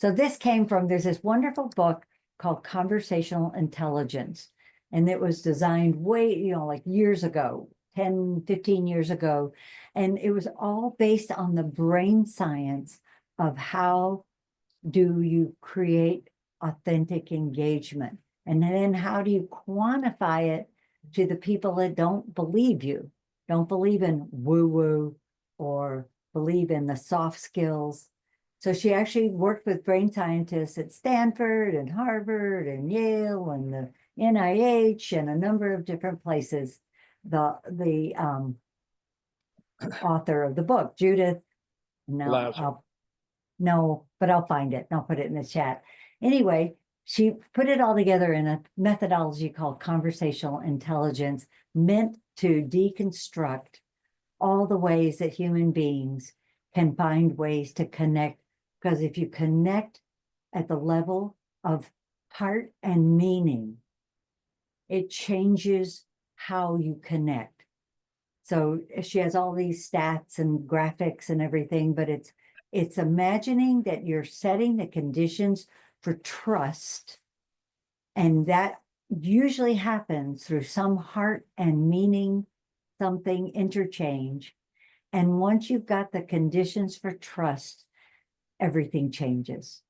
So this came from, there's this wonderful book called Conversational Intelligence. And it was designed way, like years ago, 10, 15 years ago. And it was all based on the brain science of how do you create authentic engagement? And then how do you quantify it to the people that don't believe you, don't believe in woo-woo or believe in the soft skills? So she actually worked with brain scientists at Stanford and Harvard and Yale and the NIH and a number of different places. The author of the book, Judith, Lazar. no, but I'll find it and I'll put it in the chat. Anyway, she put it all together in a methodology called conversational intelligence, meant to deconstruct all the ways that human beings can find ways to connect. Because if you connect at the level of heart and meaning, it changes how you connect. So she has all these stats and graphics and everything, but it's imagining that you're setting the conditions for trust. And that usually happens through some heart and meaning, something interchange. And once you've got the conditions for trust, everything changes.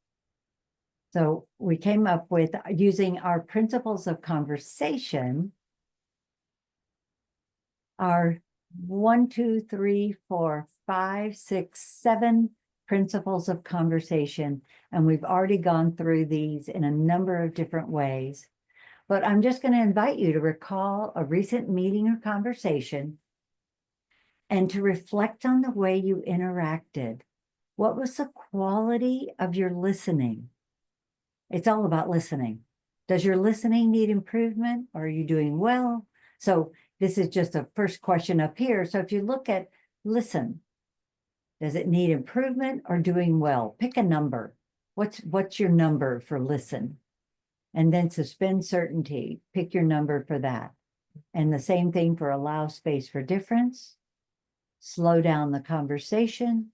So we came up with using our principles of conversation, our 1, 2, 3, 4, 5, 6, 7 principles of conversation. And we've already gone through these in a number of different ways. But I'm just going to invite you to recall a recent meeting or conversation and to reflect on the way you interacted. What was the quality of your listening? It's all about listening. Does your listening need improvement? Or are you doing well? So this is just a first question up here. So if you look at listen, does it need improvement or doing well? Pick a number. What's your number for listen? And then suspend certainty. Pick your number for that. And the same thing for allow space for difference. Slow down the conversation.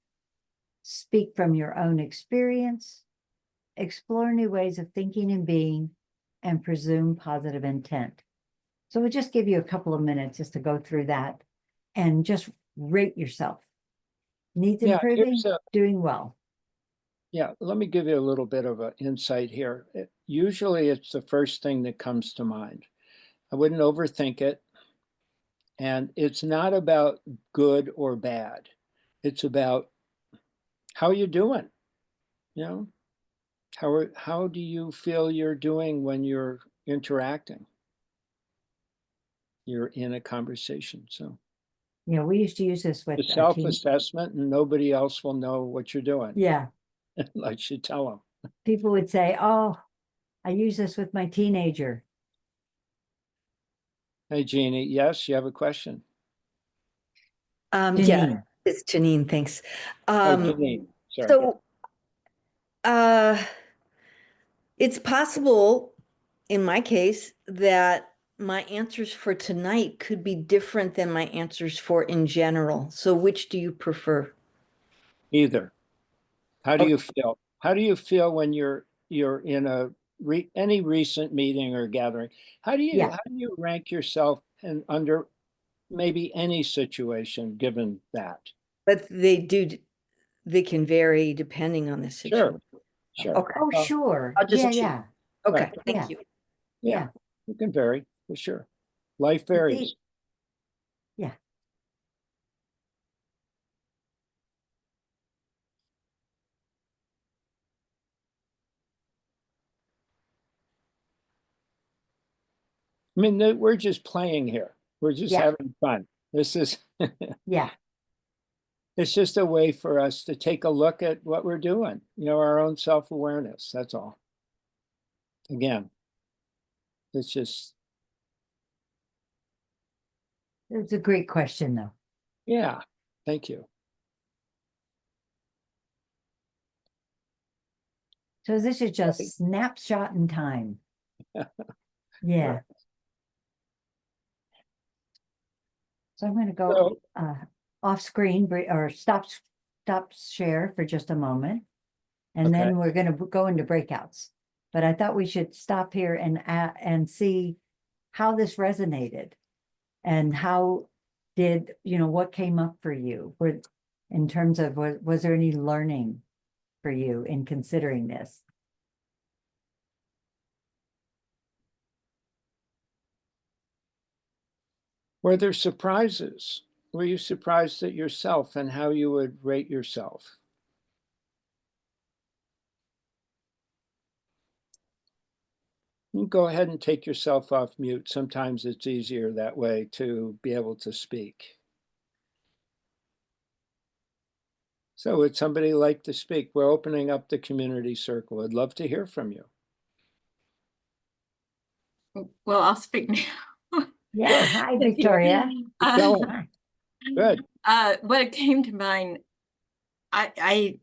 Speak from your own experience. Explore new ways of thinking and being, and presume positive intent. So we'll just give you a couple of minutes just to go through that and just rate yourself. Needs improving, doing well. Yeah, let me give you a little bit of an insight here. Usually it's the first thing that comes to mind. I wouldn't overthink it. And it's not about good or bad. It's about how you're doing, you know? How do you feel you're doing when you're interacting? You're in a conversation. So We used to use this with the self-assessment, and nobody else will know what you're doing. Yeah. Unless you tell them. People would say, oh, I use this with my teenager. Hey, Jeannie, yes, you have a question? Yeah, Janine. it's Janine, thanks. Janine, sorry. So it's possible in my case that my answers for tonight could be different than my answers for in general. So which do you prefer? Either. How do you feel? How do you feel when you're in any recent meeting or gathering? How do you rank yourself and under maybe any situation given that? But they can vary depending on the situation. Sure. Okay. Oh, sure. I'll just choose. Yeah. Okay, Right. thank you. Yeah. It can vary for sure. Life varies. Yeah. I mean, we're just playing here. We're just Yeah. having fun. This is, Yeah. it's just a way for us to take a look at what we're doing, our own self-awareness. That's all. Again, it's just. It's a great question, though. Yeah, thank you. So this is just snapshot in time. Yeah. Right. So I'm going to go off screen or stop share for just a moment. And Okay. then we're going to go into breakouts. But I thought we should stop here and see how this resonated and how did, what came up for you in terms of, was there any learning for you in considering this? Were there surprises? Were you surprised at yourself and how you would rate yourself? You go ahead and take yourself off mute. Sometimes it's easier that way to be able to speak. So would somebody like to speak? We're opening up the community circle. I'd love to hear from you. Well, I'll speak now. Yeah. Hi, If you- Victoria. Going. Hi. Good. What came to mind, I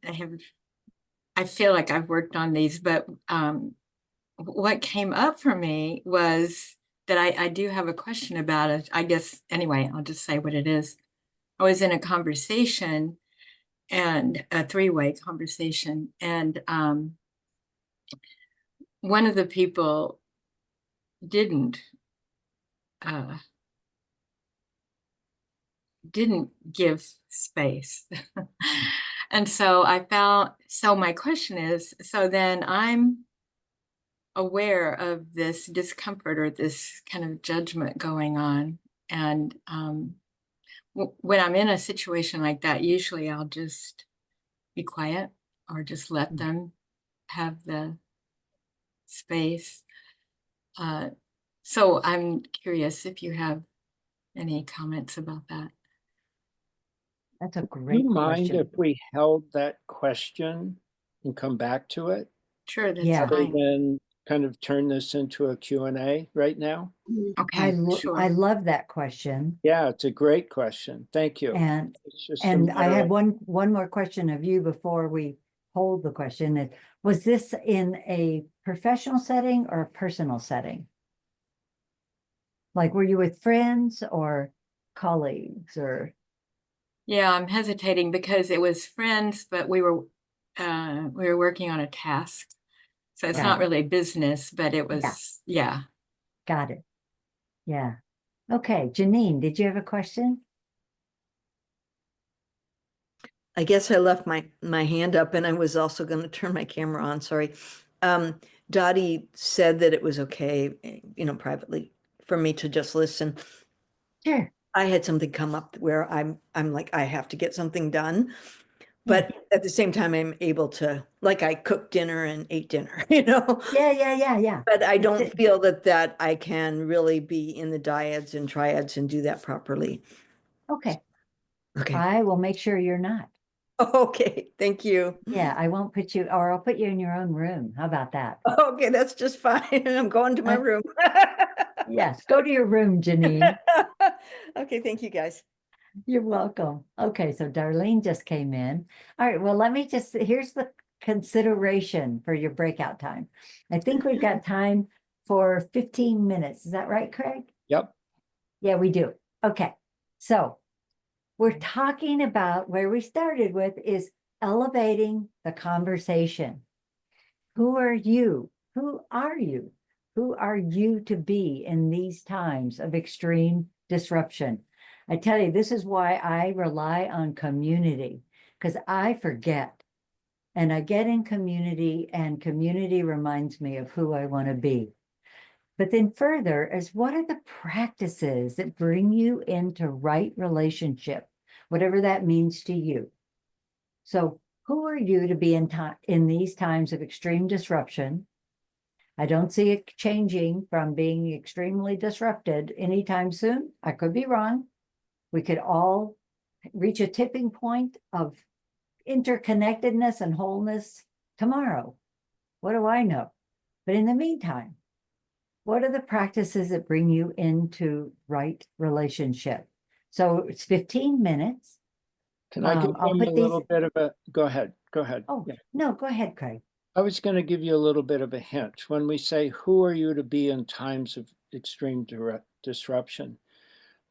feel like I've worked on these, but what came up for me was that I do have a question about it. I guess, anyway, I'll just say what it is. I was in a conversation, and a three-way conversation, and one of the people didn't give space. And so my question is, so then I'm aware of this discomfort or this kind of judgment going on. And when I'm in a situation like that, usually I'll just be quiet or just let them have the space. So I'm curious if you have any comments about that. That's a Do great you mind question. if we held that question and come back to it? Sure, that's Yeah. Rather fine. than kind of turn this into a Q&A right now? Okay, I sure. love that question. Yeah, it's a great question. Thank you. And It's just a And I matter have of- one more question of you before we hold the question. Was this in a professional setting or a personal setting? Like, were you with friends or colleagues or? Yeah, I'm hesitating because it was friends, but we were working on a task. So it's Got not it. really business, but it was, yeah. Got it. Yeah. Okay, Janine, did you have a question? I guess I left my hand up, and I was also going to turn my camera on. Sorry. Dottie said that it was okay, privately for me to just listen. Sure. I had something come up where I'm like, I have to get something done. But at the same time, I'm able to, like, I cooked dinner and ate dinner, Yeah. But I don't feel that I can really be in the dyads and triads and do that properly. Okay. Okay. I will make sure you're not. Okay. Thank you. Yeah, I won't put you, or I'll put you in your own room. How about that? Okay, that's just fine. I'm going to my room. Yes, go to your room, Janine. Okay, thank you guys. You're welcome. Okay, so Darlene just came in. All right, well, here's the consideration for your breakout time. I think we've got time for 15 minutes. Is that right, Craig? Yep. Yeah, we do. Okay, so we're talking about where we started with is elevating the conversation. Who are you? Who are you? Who are you to be in these times of extreme disruption? I tell you, this is why I rely on community, because I forget. And I get in community, and community reminds me of who I want to be. But then further is, what are the practices that bring you into right relationship, whatever that means to you? So who are you to be in these times of extreme disruption? I don't see it changing from being extremely disrupted anytime soon. I could be wrong. We could all reach a tipping point of interconnectedness and wholeness tomorrow. What do I know? But in the meantime, what are the practices that bring you into right relationship? So it's 15 minutes. Can I give I'll them put a these. little bit of a, go ahead. Oh, Yeah. no, go ahead, Craig. I was going to give you a little bit of a hint. When we say, who are you to be in times of extreme disruption?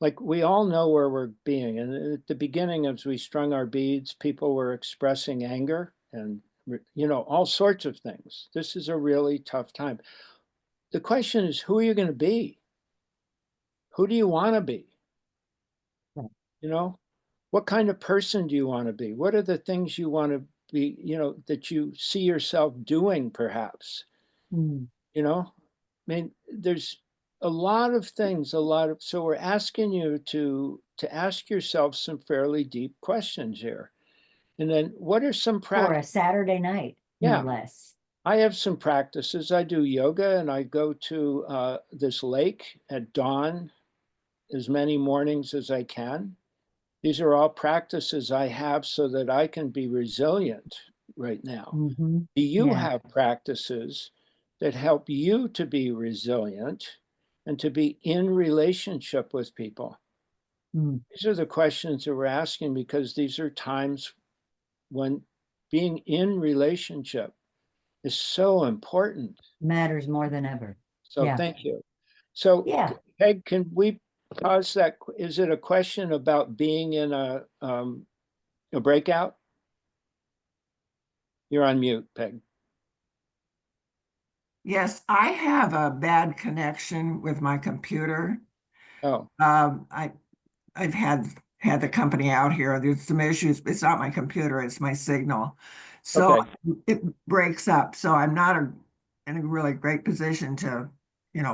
Like, we all know where we're being. And at the beginning, as we strung our beads, people were expressing anger and you know, all sorts of things. This is a really tough time. The question is, who are you going to be? Who do you want to be? Right. You know, what kind of person do you want to be? What are the things you want to be, you know, that you see yourself doing perhaps? Mm. You know, I mean, there's a lot of things, so we're asking you to ask yourself some fairly deep questions here. And then what are some For a practices? Saturday night, no Yeah. less. I have some practices. I do yoga and I go to this lake at dawn as many mornings as I can. These are all practices I have so that I can be resilient right now. Mm-hmm. Do you Yeah. have practices that help you to be resilient and to be in relationship with people? Mm. These are the questions that we're asking because these are times when being in relationship is so important. Matters more than ever. So Yeah. thank you. So Yeah. Peg, can we pause that? Is it a question about being in a breakout? You're on mute, Peg. Yes, I have a bad connection with my computer. Oh, I've had the company out here. There's some issues. It's not my computer, it's my signal. So okay. it breaks up. So I'm not in a really great position to,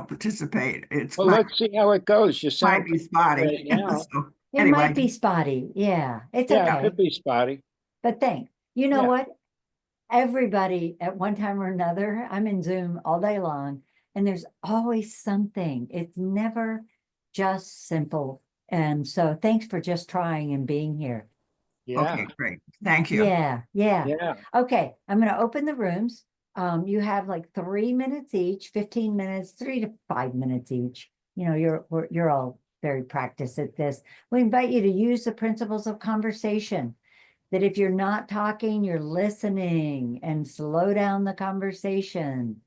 participate. Well, let's see how it goes. You Might sound be right spotty. now. So It anyway, might be spotty. Yeah. It's Yeah, it okay. could be spotty. But thanks. You know Yeah. what? Everybody at one time or another, I'm in Zoom all day long, and there's always something. It's never just simple. And so thanks for just trying and being here. Yeah. okay, great. Thank you. Yeah, yeah. Yeah. Okay, I'm going to open the rooms. You have like 3 minutes each, 15 minutes, 3 to 5 minutes each. You know, you're all very practiced at this. We invite you to use the principles of conversation. That if you're not talking, you're listening, and slow down the conversation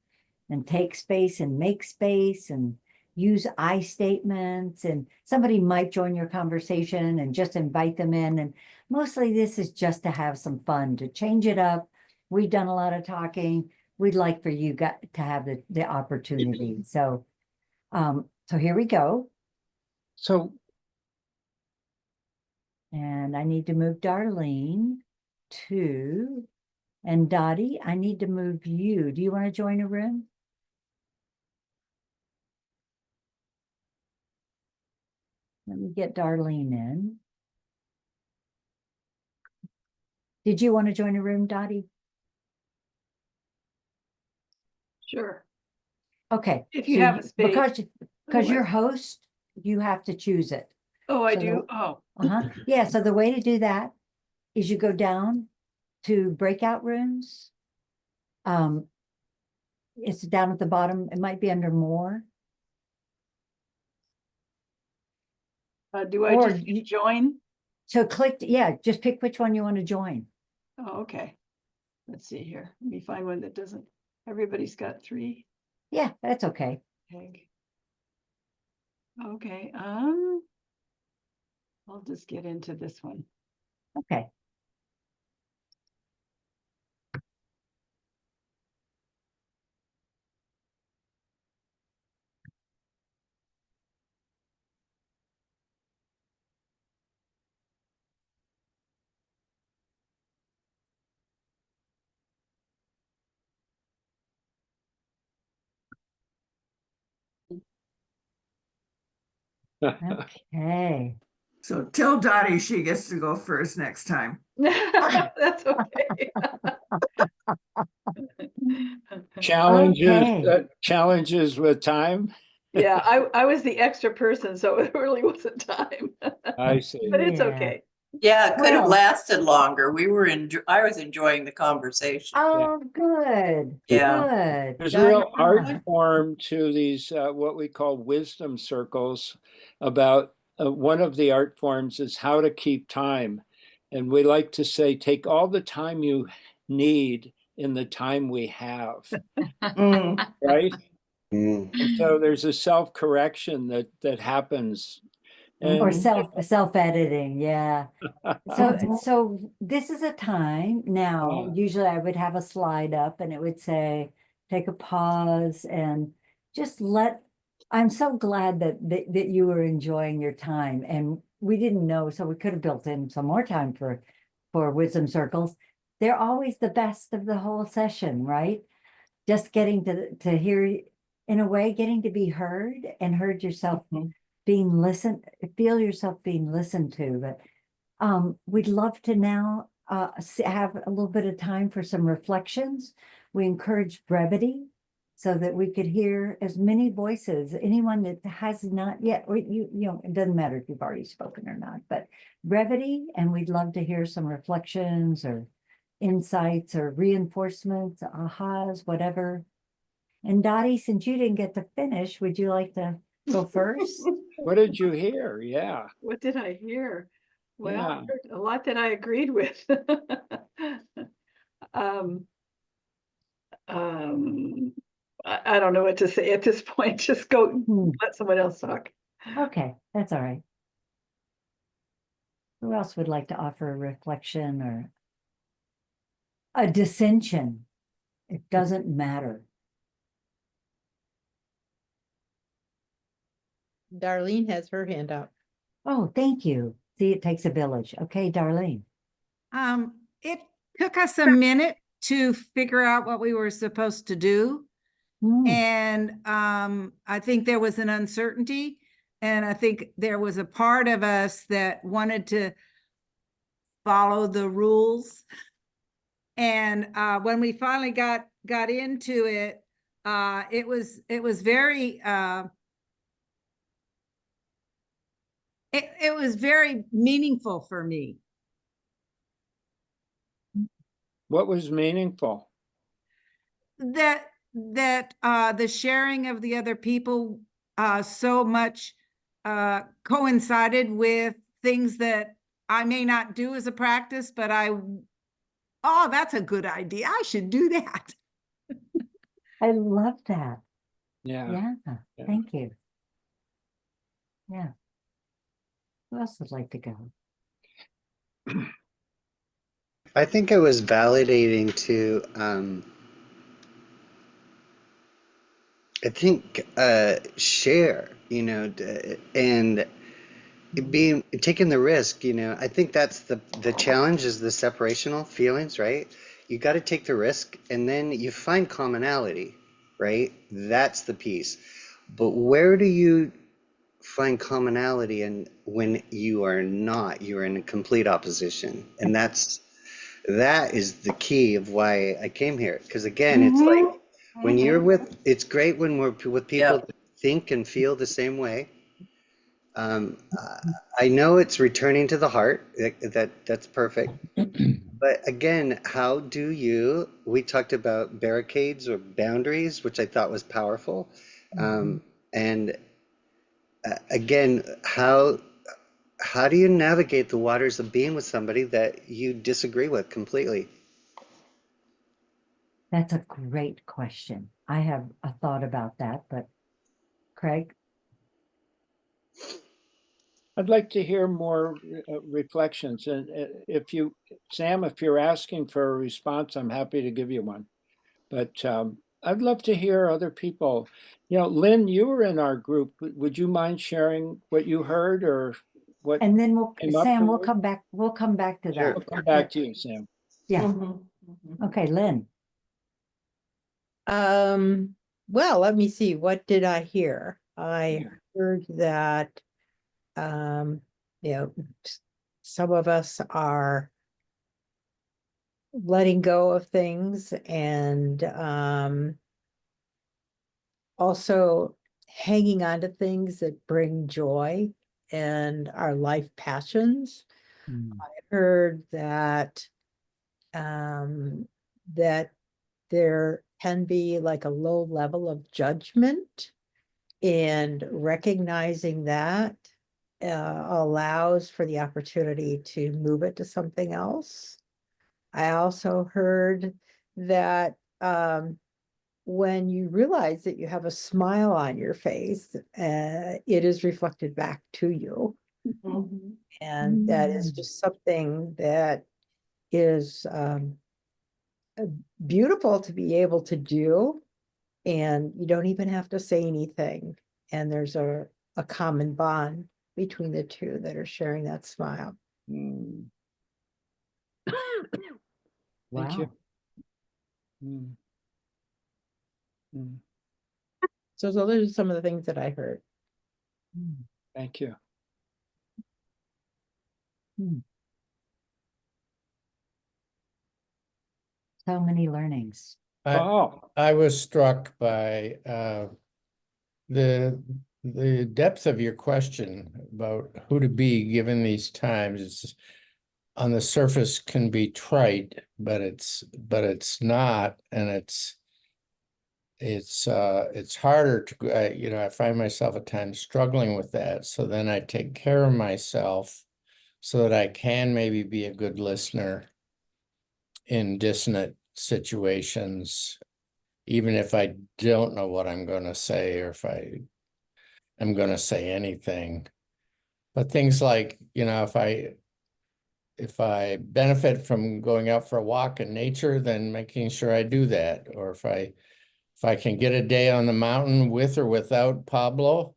and take space and make space and use I statements. And somebody might join your conversation and just invite them in. And mostly this is just to have some fun, to change it up. We've done a lot of talking. We'd like for you to have the opportunity. So here we go. So And I need to move Darlene to, and Dottie, I need to move you. Do you want to join a room? Let me get Darlene in. Did you want to join a room, Dottie? Sure. Okay. If you so have a space. Because you're Otherwise- host, you have to choose it. Oh, I So do? Oh, Yeah, so the way to do that is you go down to breakout rooms. It's down at the bottom. It might be under more. do I Or just you- join? So just pick which one you want to join. Oh, okay. Let's see here. Let me find one that doesn't, everybody's got 3. Yeah, that's okay. Peg. Okay, I'll just get into this one. Okay. Okay. So tell Dottie she gets to go first next time. That's okay. challenges with time. Yeah, I was the extra person, so it really wasn't time. I see. But it's Yeah. okay. Yeah, it could have Well- lasted longer. I was enjoying the conversation. Oh, good. Yeah. Good. There's a real art Yeah. form to these, what we call wisdom circles about one of the art forms is how to keep time. And we like to say, take all the time you need in the time we have, right? And so there's a self-correction that happens. Or And self-editing, yeah. So this is a time now, Yeah. usually I would have a slide up and it would say, take a pause and just I'm so glad that you were enjoying your time, and we didn't know, so we could have built in some more time for wisdom circles. They're always the best of the whole session, right? Just getting to hear, in a way, getting to be heard and heard yourself being listened, feel yourself being listened to. But we'd love to now have a little bit of time for some reflections. We encourage brevity so that we could hear as many voices, anyone that has not yet, or you know, it doesn't matter if you've already spoken or not, but brevity, and we'd love to hear some reflections or insights or reinforcements, ahas, whatever. And Dottie, since you didn't get to finish, would you like to go first? What did you hear? Yeah. What did I hear? Well, I Yeah. heard a lot that I agreed with. Um, I don't know what to say at this point. Just go let someone else talk. Okay, that's all right. Who else would like to offer a reflection or a dissension? It doesn't matter. Darlene has her hand up. Oh, thank you. See, it takes a village. Okay, Darlene. It took us a minute to figure out what we were supposed to do. And I think there was an uncertainty, and I think there was a part of us that wanted to follow the rules. And when we finally got into it, it was very it was very meaningful for me. What was meaningful? That the sharing of the other people so much coincided with things that I may not do as a practice, but oh, that's a good idea. I should do that. I love that. Yeah. Yeah, thank you. Yeah. Who else would like to go? I think it was validating to, I think, share, you know, and being taking the risk, you know. I think that's the challenge is the separational feelings, right? You got to take the risk, and then you find commonality, right? That's the piece. But where do you find commonality and when you are not, you're in a complete opposition? And that is the key of why I came here. Because again, it's like when you're with, it's great when we're with people that think and feel the same way. I know it's returning to the heart. That's perfect. But again, how do you? We talked about barricades or boundaries, which I thought was powerful. And again, how do you navigate the waters of being with somebody that you disagree with completely? That's a great question. I have a thought about that, but Craig? I'd like to hear more reflections. And if you, Sam, if you're asking for a response, I'm happy to give you one. But I'd love to hear other people. You know, Lynn, you were in our group. Would you mind sharing what you heard or what? And then Sam, we'll come back. We'll come back to that. We'll come back to you, Sam. Yeah. Okay, Lynn. Well, let me see. What did I hear? I heard that, you know, some of us are letting go of things and also hanging on to things that bring joy and our life passions. I heard that that there can be like a low level of judgment, and recognizing that allows for the opportunity to move it to something else. I also heard that when you realize that you have a smile on your face, it is reflected back to you. And that is just something that is beautiful to be able to do. And you don't even have to say anything. And there's a common bond between the two that are sharing that smile. Mm. Wow. Thank you. Mm. Mm. So those are some of the things that I heard. Thank you. So many learnings. Oh, I was struck by the depth of your question about who to be given these times. It's on the surface can be trite, but it's not, and it's harder to you know, I find myself at times struggling with that. So then I take care of myself so that I can maybe be a good listener in dissonant situations, even if I don't know what I'm going to say, or if I'm going to say anything. But things like, you know, if I benefit from going out for a walk in nature, then making sure I do that. Or if I can get a day on the mountain with or without Pablo,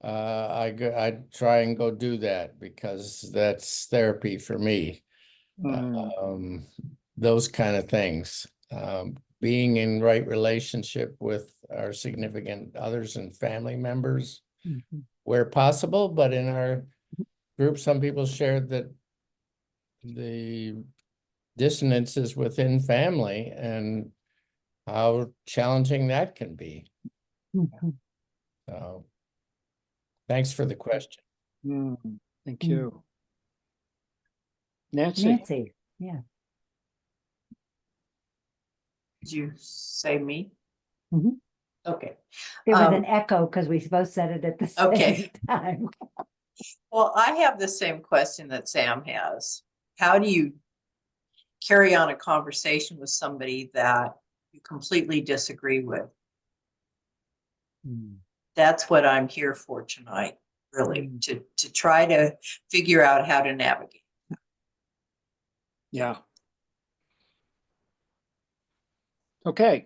I try and go do that, because that's therapy for me. Those kind of things. Being in right relationship with our significant others and family members where possible, but in our group, some people shared that the dissonances within family and how challenging that can be. So thanks for the question. Thank you. Nancy. Nancy, yeah. Did you say me? Mhm. Okay. There was an echo because we both said it at the same time. Well, I have the same question that Sam has. How do you carry on a conversation with somebody that you completely disagree with? That's what I'm here for tonight, really, to try to figure out how to navigate. Yeah. Okay.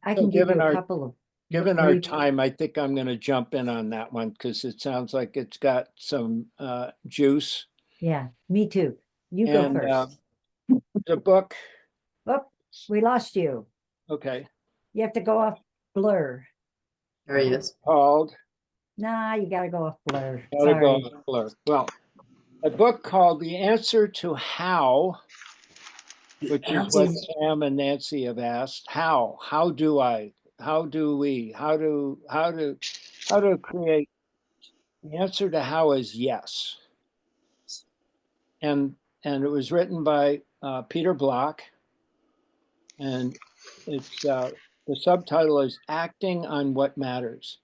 I can give you a couple of. Given our time, I think I'm going to jump in on that one because it sounds like it's got some juice. Yeah, me too. You go first. The book. Oh, we lost you. Okay. You have to go off Blur. There he is. Called. Nah, you got to go off Blur. Gotta go Sorry. off Blur. Well, a book called The Answer to How, which is what Sam and Nancy have asked. How do I? How do we? How to create? The answer to how is yes. And it was written by Peter Block, and it's the subtitle is Acting on What Matters.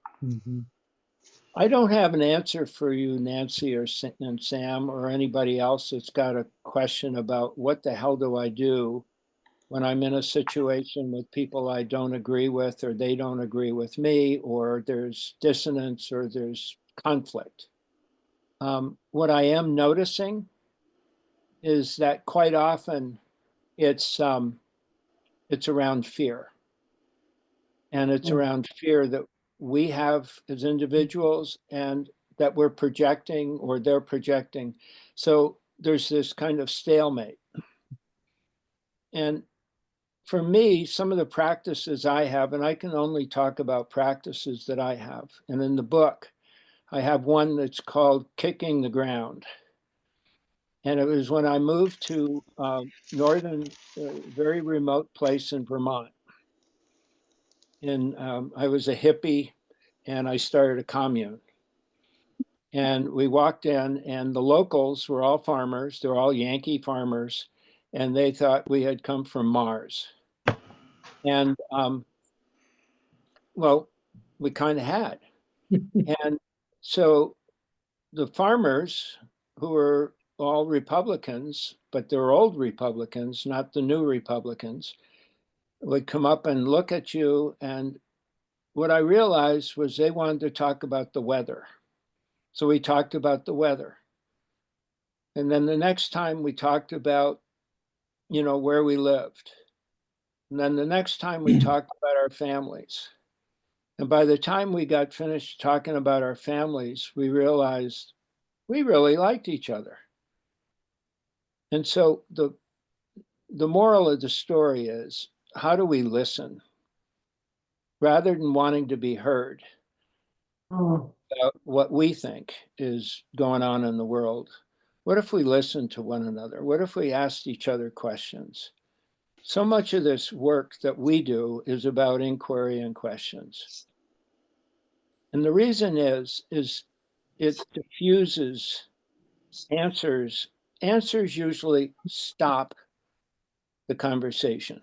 I don't have an answer for you, Nancy and Sam, or anybody else that's got a question about what the hell do I do when I'm in a situation with people I don't agree with, or they don't agree with me, or there's dissonance, or there's conflict. What I am noticing is that quite often it's around fear. And it's around fear that we have as individuals and that we're projecting or they're projecting. So there's this kind of stalemate. And for me, some of the practices I have, and I can only talk about practices that I have. And in the book, I have one that's called Kicking the Ground. And it was when I moved to northern, very remote place in Vermont. And I was a hippie and I started a commune. And we walked in and the locals were all farmers. They're all Yankee farmers. And they thought we had come from Mars. And well, we kind of had. And so the farmers, who were all Republicans, but they're old Republicans, not the new Republicans, would come up and look at you. And what I realized was they wanted to talk about the weather. So we talked about the weather. And then the next time we talked about, where we lived. And then the next time we talked about our families. And by the time we got finished talking about our families, we realized we really liked each other. And so the moral of the story is, how do we listen? Rather than wanting to be heard about what we think is going on in the world, what if we listen to one another? What if we asked each other questions? So much of this work that we do is about inquiry and questions. And the reason is it diffuses answers. Answers usually stop the conversation.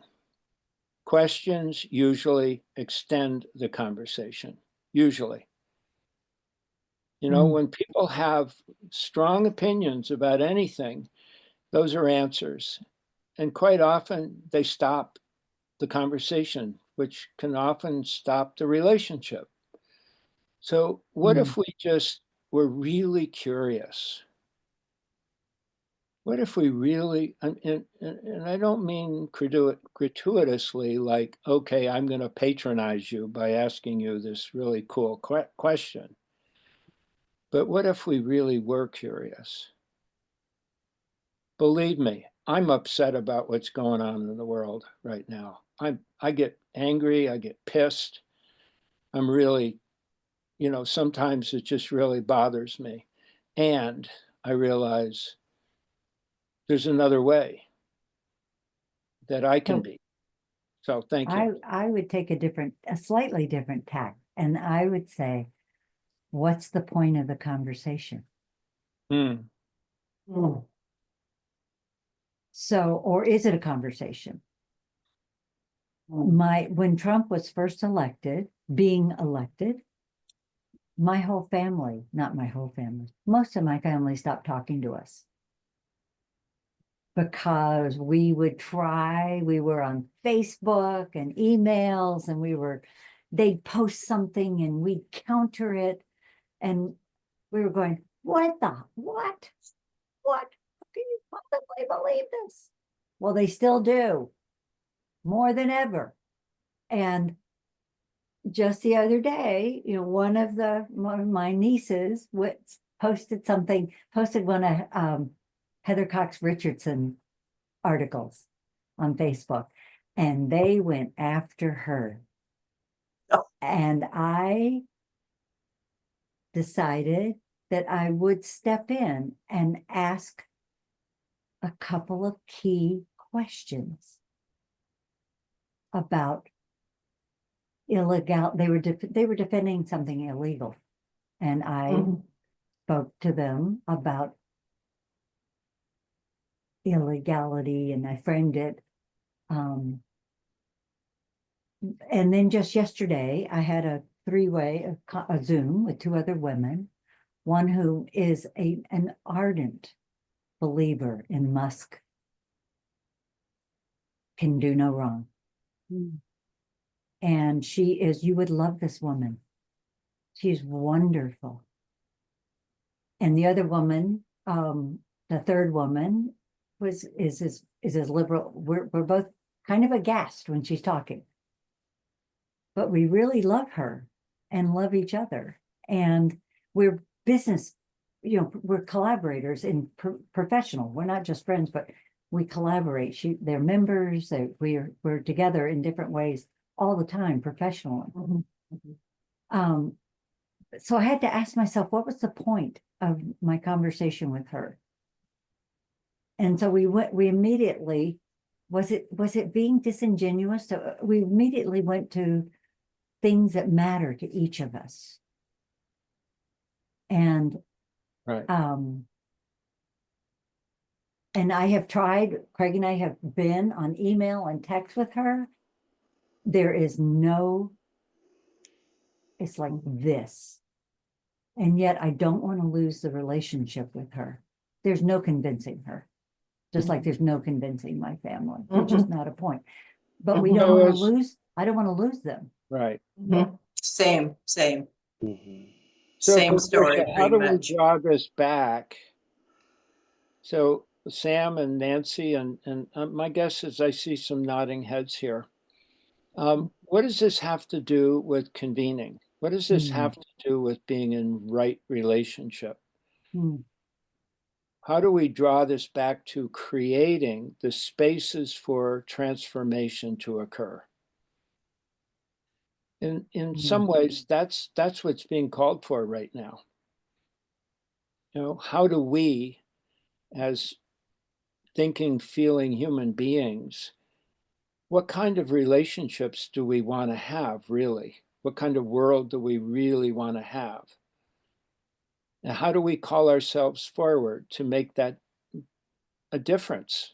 Questions usually extend the conversation, usually. When people have strong opinions about anything, those are answers. And quite often they stop the conversation, which can often stop the relationship. So what if we just were really curious? What if we really, and I don't mean gratuitously, like, okay, I'm going to patronize you by asking you this really cool question. But what if we really were curious? Believe me, I'm upset about what's going on in the world right now. I get angry, I get pissed. I'm really, sometimes it just really bothers me. And I realize there's another way that I can be. So thank you. I would take a slightly different tack, and I would say, what's the point of the conversation? So, or is it a conversation? When Trump was first being elected, my whole family, not my whole family, most of my family stopped talking to us. Because we were on Facebook and emails, and they'd post something and we'd counter it. And we were going, what? How can you possibly believe this? Well, they still do, more than ever. And just the other day, one of my nieces posted one of Heather Cox Richardson articles on Facebook, and they went after her. And I decided that I would step in and ask a couple of key questions about illegal. They were defending something illegal, and I spoke to them about illegality, and I framed it. And then just yesterday, I had a three-way, a Zoom with two other women, one who is an ardent believer in Musk, can do no wrong. And you would love this woman. She's wonderful. And the other woman, the third woman, is as liberal. We're both kind of aghast when she's talking, but we really love her and love each other, and we're we're collaborators in professional. We're not just friends, but we collaborate. They're members. We're together in different ways all the time, professionally. So I had to ask myself, what was the point of my conversation with her? And so we immediately, was it being disingenuous? So we immediately went to things that matter to each of us. And, right. And I have tried, Craig and I have been on email and text with her. There is it's like this. And yet I don't want to lose the relationship with her. There's no convincing her. Just like there's no convincing my family. It's just not a point. But we don't want to lose, I don't want to lose them. Right. Same. So Same story, Patricia, how pretty do we much. draw this back? So Sam and Nancy, and my guess is I see some nodding heads here. What does this have to do with convening? What does this have to do with being in right relationship? How do we draw this back to creating the spaces for transformation to occur? In some ways, that's what's being called for right now. You know, how do we, as thinking, feeling human beings, what kind of relationships do we want to have, really? What kind of world do we really want to have? And how do we call ourselves forward to make that a difference?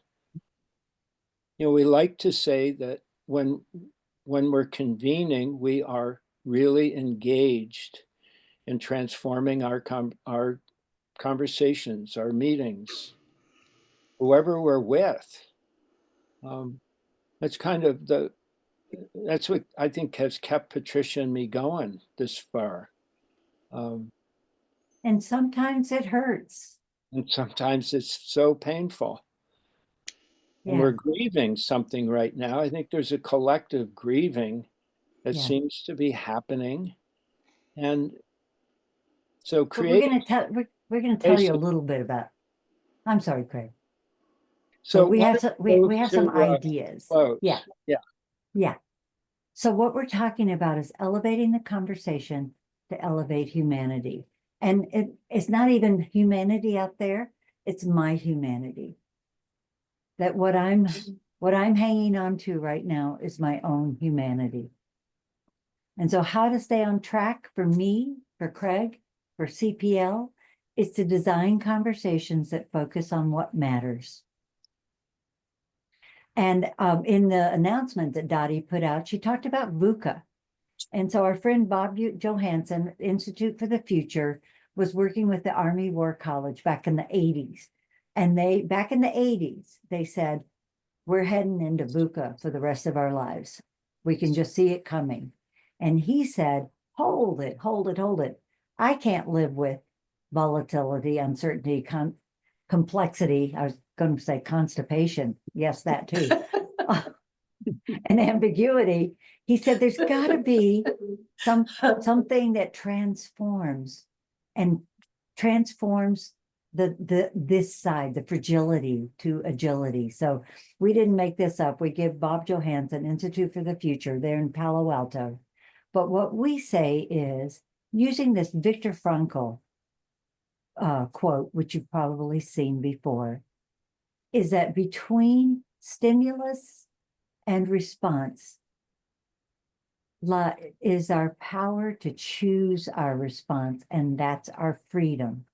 You know, we like to say that when we're convening, we are really engaged in transforming our conversations, our meetings, whoever we're with. That's kind of that's what I think has kept Patricia and me going this far. And sometimes it hurts. And sometimes it's so painful. And Yeah. we're grieving something right now. I think there's a collective grieving that Yeah. seems to be happening. And so But we're creating gonna tell you a little bit about. I'm sorry, Craig. so we why have don't some we we have some move to, ideas. close? Yeah. Yeah. Yeah. So what we're talking about is elevating the conversation to elevate humanity. And it's not even humanity out there, it's my humanity. That what I'm hanging on to right now is my own humanity. And so how to stay on track for me, for Craig, for CPL, is to design conversations that focus on what matters. And in the announcement that Dottie put out, she talked about VUCA. And so our friend Bob Johansson, Institute for the Future, was working with the Army War College back in the 80s. And back in the 80s, they said, we're heading into VUCA for the rest of our lives. We can just see it coming. And he said, hold it, hold it, hold it. I can't live with volatility, uncertainty, complexity. I was going to say constipation. Yes, that too. And ambiguity. He said, there's got to be something that transforms this side, the fragility to agility. So we didn't make this up. We give Bob Johansson, Institute for the Future, there in Palo Alto. But what we say is, using this Viktor Frankl quote, which you've probably seen before, is that between stimulus and response is our power to choose our response, and that's our freedom.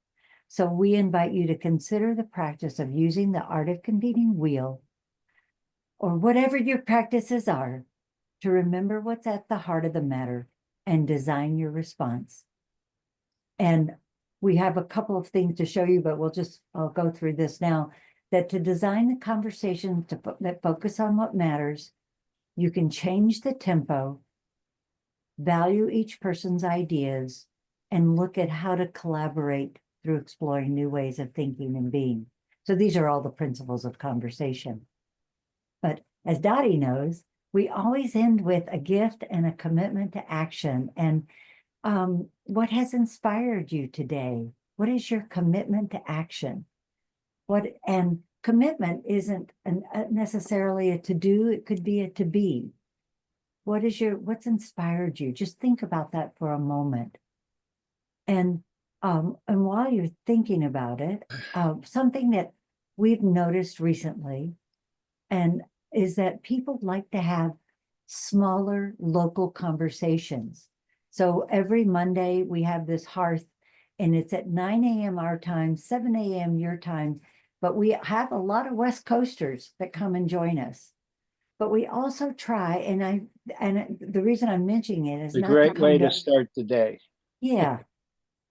So we invite you to consider the practice of using the Art of Convening wheel, or whatever your practices are, to remember what's at the heart of the matter and design your response. And we have a couple of things to show you, but I'll go through this now, that to design the conversation that focus on what matters, you can change the tempo, value each person's ideas, and look at how to collaborate through exploring new ways of thinking and being. So these are all the principles of conversation. But as Dottie knows, we always end with a gift and a commitment to action. And what has inspired you today? What is your commitment to action? And commitment isn't necessarily a to do, it could be a to be. What's inspired you? Just think about that for a moment. And while you're thinking about it, something that we've noticed recently, and is that people like to have smaller local conversations. So every Monday we have this hearth, and it's at 9 a.m. our time, 7 a.m. your time, but we have a lot of West Coasters that come and join us. But we also try, and the reason I'm mentioning it is a not great way to start the day. Yeah.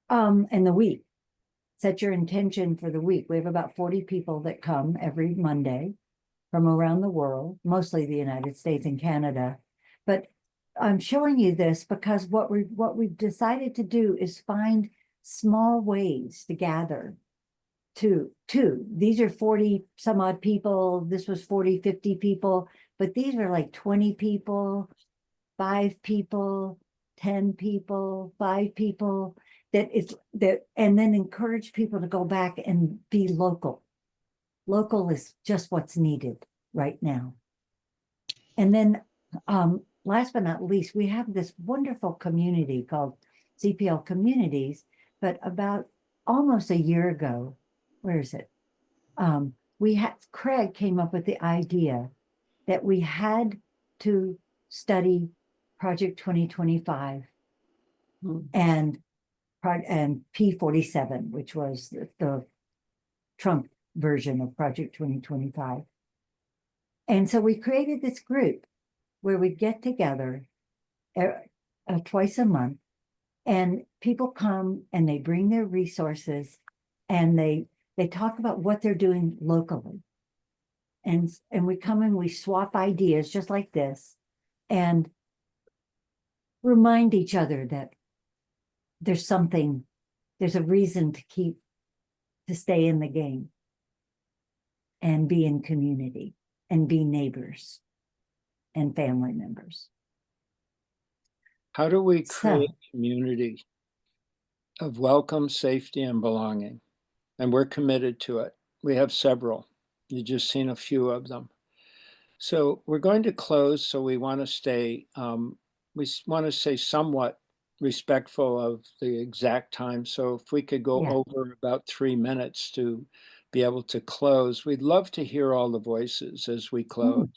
And the week. Set your intention for the week. We have about 40 people that come every Monday from around the world, mostly the United States and Canada. But I'm showing you this because what we've decided to do is find small ways to gather. These are 40 some odd people. This was 40, 50 people, but these are like 20 people, 5 people, 10 people, 5 people, and then encourage people to go back and be local. Local is just what's needed right now. And then last but not least, we have this wonderful community called CPL Communities, but about almost a year ago, where is it? Craig came up with the idea that we had to study Project 2025 and P47, which was the Trump version of Project 2025. And so we created this group where we get together twice a month, and people come and they bring their resources and they talk about what they're doing locally. And we come and we swap ideas just like this and remind each other that there's a reason to stay in the game and be in community and be neighbors and family members. How do we create community of welcome, safety, and belonging? And we're committed to it. We have several. You've just seen a few of them. So we're going to close. So we want to stay somewhat respectful of the exact time. So if we could go over about 3 minutes to be able to close, we'd love to hear all the voices as we close.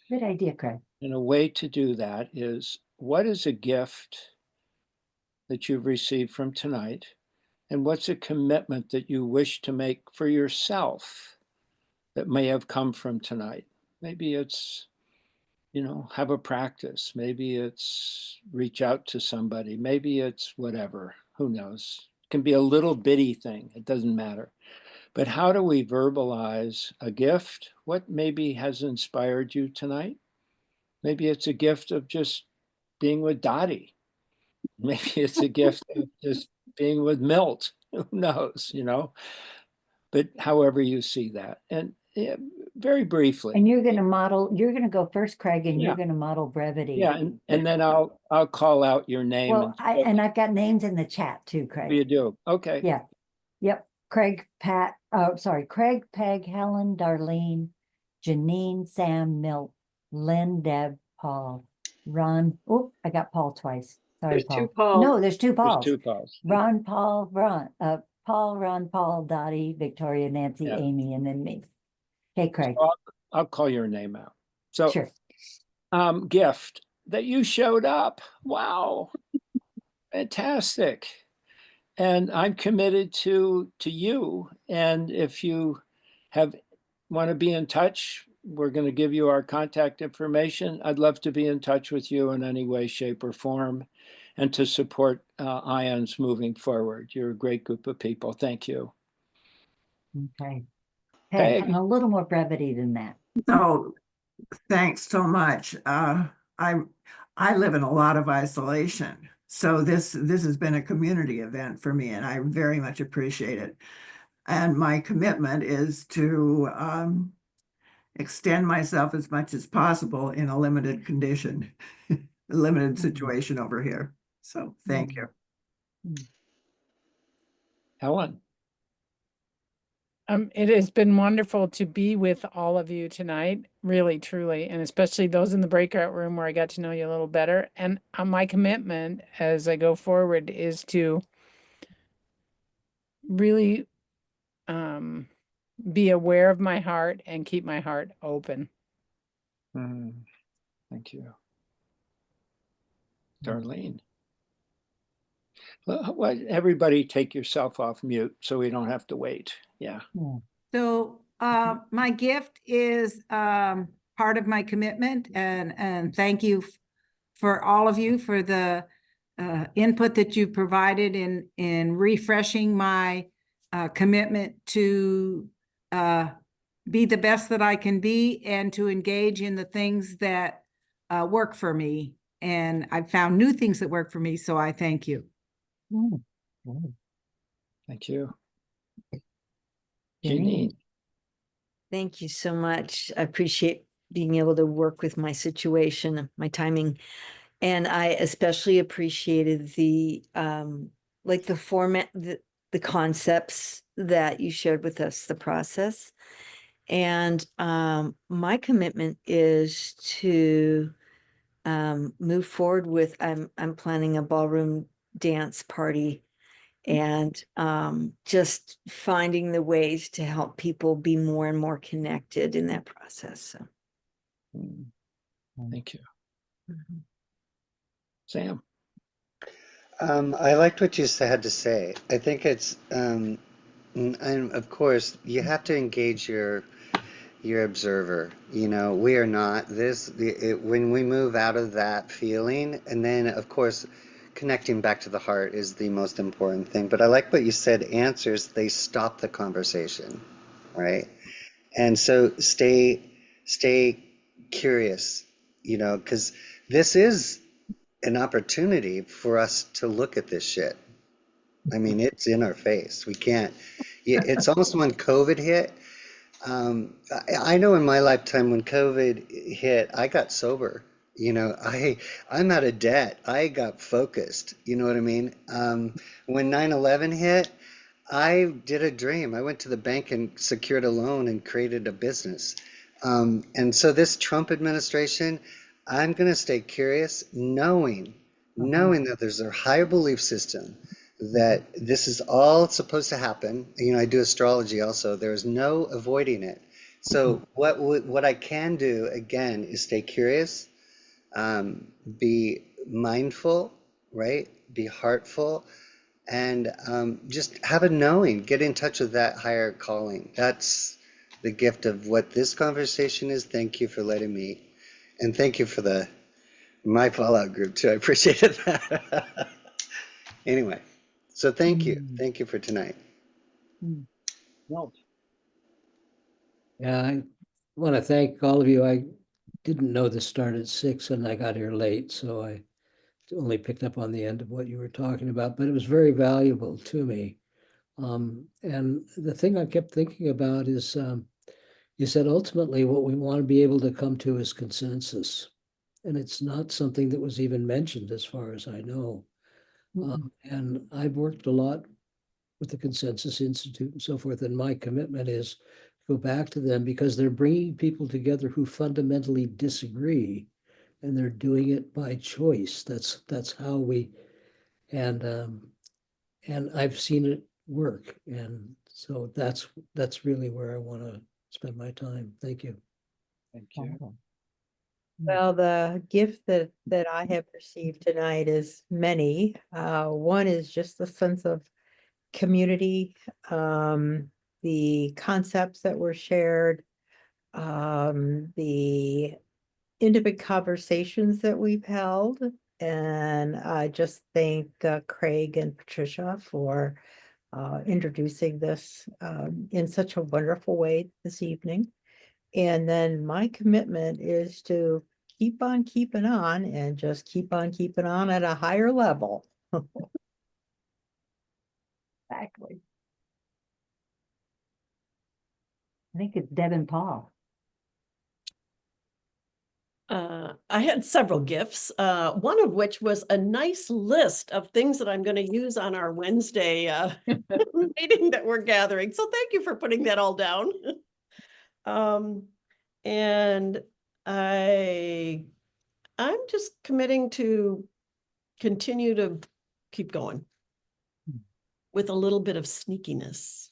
Good idea, Craig. And a way to do that is, what is a gift that you've received from tonight? And what's a commitment that you wish to make for yourself that may have come from tonight? Maybe it's, have a practice. Maybe it's reach out to somebody. Maybe it's whatever. Who knows? It can be a little bitty thing. It doesn't matter. But how do we verbalize a gift? What maybe has inspired you tonight? Maybe it's a gift of just being with Dottie. Maybe it's a gift of just being with Milt. Who knows, But however you see that. And very briefly. And you're going to go first, Craig, and you're going to model brevity. Yeah, and then I'll call out your name. Well, I've got names in the chat too, Craig. You do? Okay. Yeah. Yep. Craig, Peg, Helen, Darlene, Janine, Sam, Milt, Lynn, Deb, Paul, Ron. Oh, I got Paul twice. Sorry, There's Paul. 2 Pauls. No, there's 2 Pauls. There's 2 Pauls. Ron, Paul, Dottie, Victoria, Nancy, Amy, and then me. Hey, Craig. So I'll call your name out. So, sure. Gift that you showed up. Wow. Fantastic. And I'm committed to you. And if you want to be in touch, we're going to give you our contact information. I'd love to be in touch with you in any way, shape, or form, and to support IONS moving forward. You're a great group of people. Thank you. Okay. Hey, and a little more brevity than that. Oh, thanks so much. I live in a lot of isolation, so this has been a community event for me, and I very much appreciate it. And my commitment is to extend myself as much as possible in a limited condition, a limited situation over here. So thank you. Helen. It has been wonderful to be with all of you tonight, really, truly, and especially those in the breakout room where I got to know you a little better. And my commitment as I go forward is to really be aware of my heart and keep my heart open. Thank you. Darlene. Everybody take yourself off mute so we don't have to wait. Yeah. So my gift is part of my commitment, and thank you for all of you for the input that you provided in refreshing my commitment to be the best that I can be and to engage in the things that work for me and I've found new things that work for me. So I thank you. Thank you. Janine. Janine. Thank you so much. I appreciate being able to work with my situation, my timing. And I especially appreciated the like the format, the concepts that you shared with us, the process. And my commitment is to move forward with I'm planning a ballroom dance party and just finding the ways to help people be more and more connected in that process. So Thank you. Sam. I liked what you had to say. I think it's, and of course, you have to engage your observer. You know, we are not this. When we move out of that feeling, and then of course, connecting back to the heart is the most important thing. But I like what you said. Answers, they stop the conversation, right? And so stay curious. You know, because this is an opportunity for us to look at this shit. I mean, it's in our face. We can't. It's almost when COVID hit. I know in my lifetime when COVID hit, I got sober. You know, I'm out of debt. I got focused. You know what I mean? When 9/11 hit, I did a dream. I went to the bank and secured a loan and created a business. And so this Trump administration, I'm going to stay curious, knowing that there's a higher belief system that this is all supposed to happen. You know, I do astrology also. There's no avoiding it. So what I can do again is stay curious, be mindful, right? Be heartful, and just have a knowing. Get in touch with that higher calling. That's the gift of what this conversation is. Thank you for letting me, and thank you for my Fallout group too. I appreciated that. Anyway, so thank you for tonight. Walt. Yeah, I want to thank all of you. I didn't know this started at 6 and I got here late, so I only picked up on the end of what you were talking about, but it was very valuable to me. And the thing I kept thinking about is you said ultimately what we want to be able to come to is consensus. And it's not something that was even mentioned as far as I know. And I've worked a lot with the Consensus Institute and so forth, and my commitment is to go back to them because they're bringing people together who fundamentally disagree, and they're doing it by choice. That's how we, and I've seen it work, and so that's really where I want to spend my time. Thank you. Thank you. Well, the gift that I have received tonight is many. One is just the sense of community, the concepts that were shared, the intimate conversations that we've held. And I just thank Craig and Patricia for introducing this in such a wonderful way this evening. And then my commitment is to keep on keeping on and just keep on keeping on at a higher level. Exactly. I think it's Deb and Paul. I had several gifts, one of which was a nice list of things that I'm going to use on our Wednesday meeting that we're gathering. So thank you for putting that all down. And I'm just committing to continue to keep going with a little bit of sneakiness.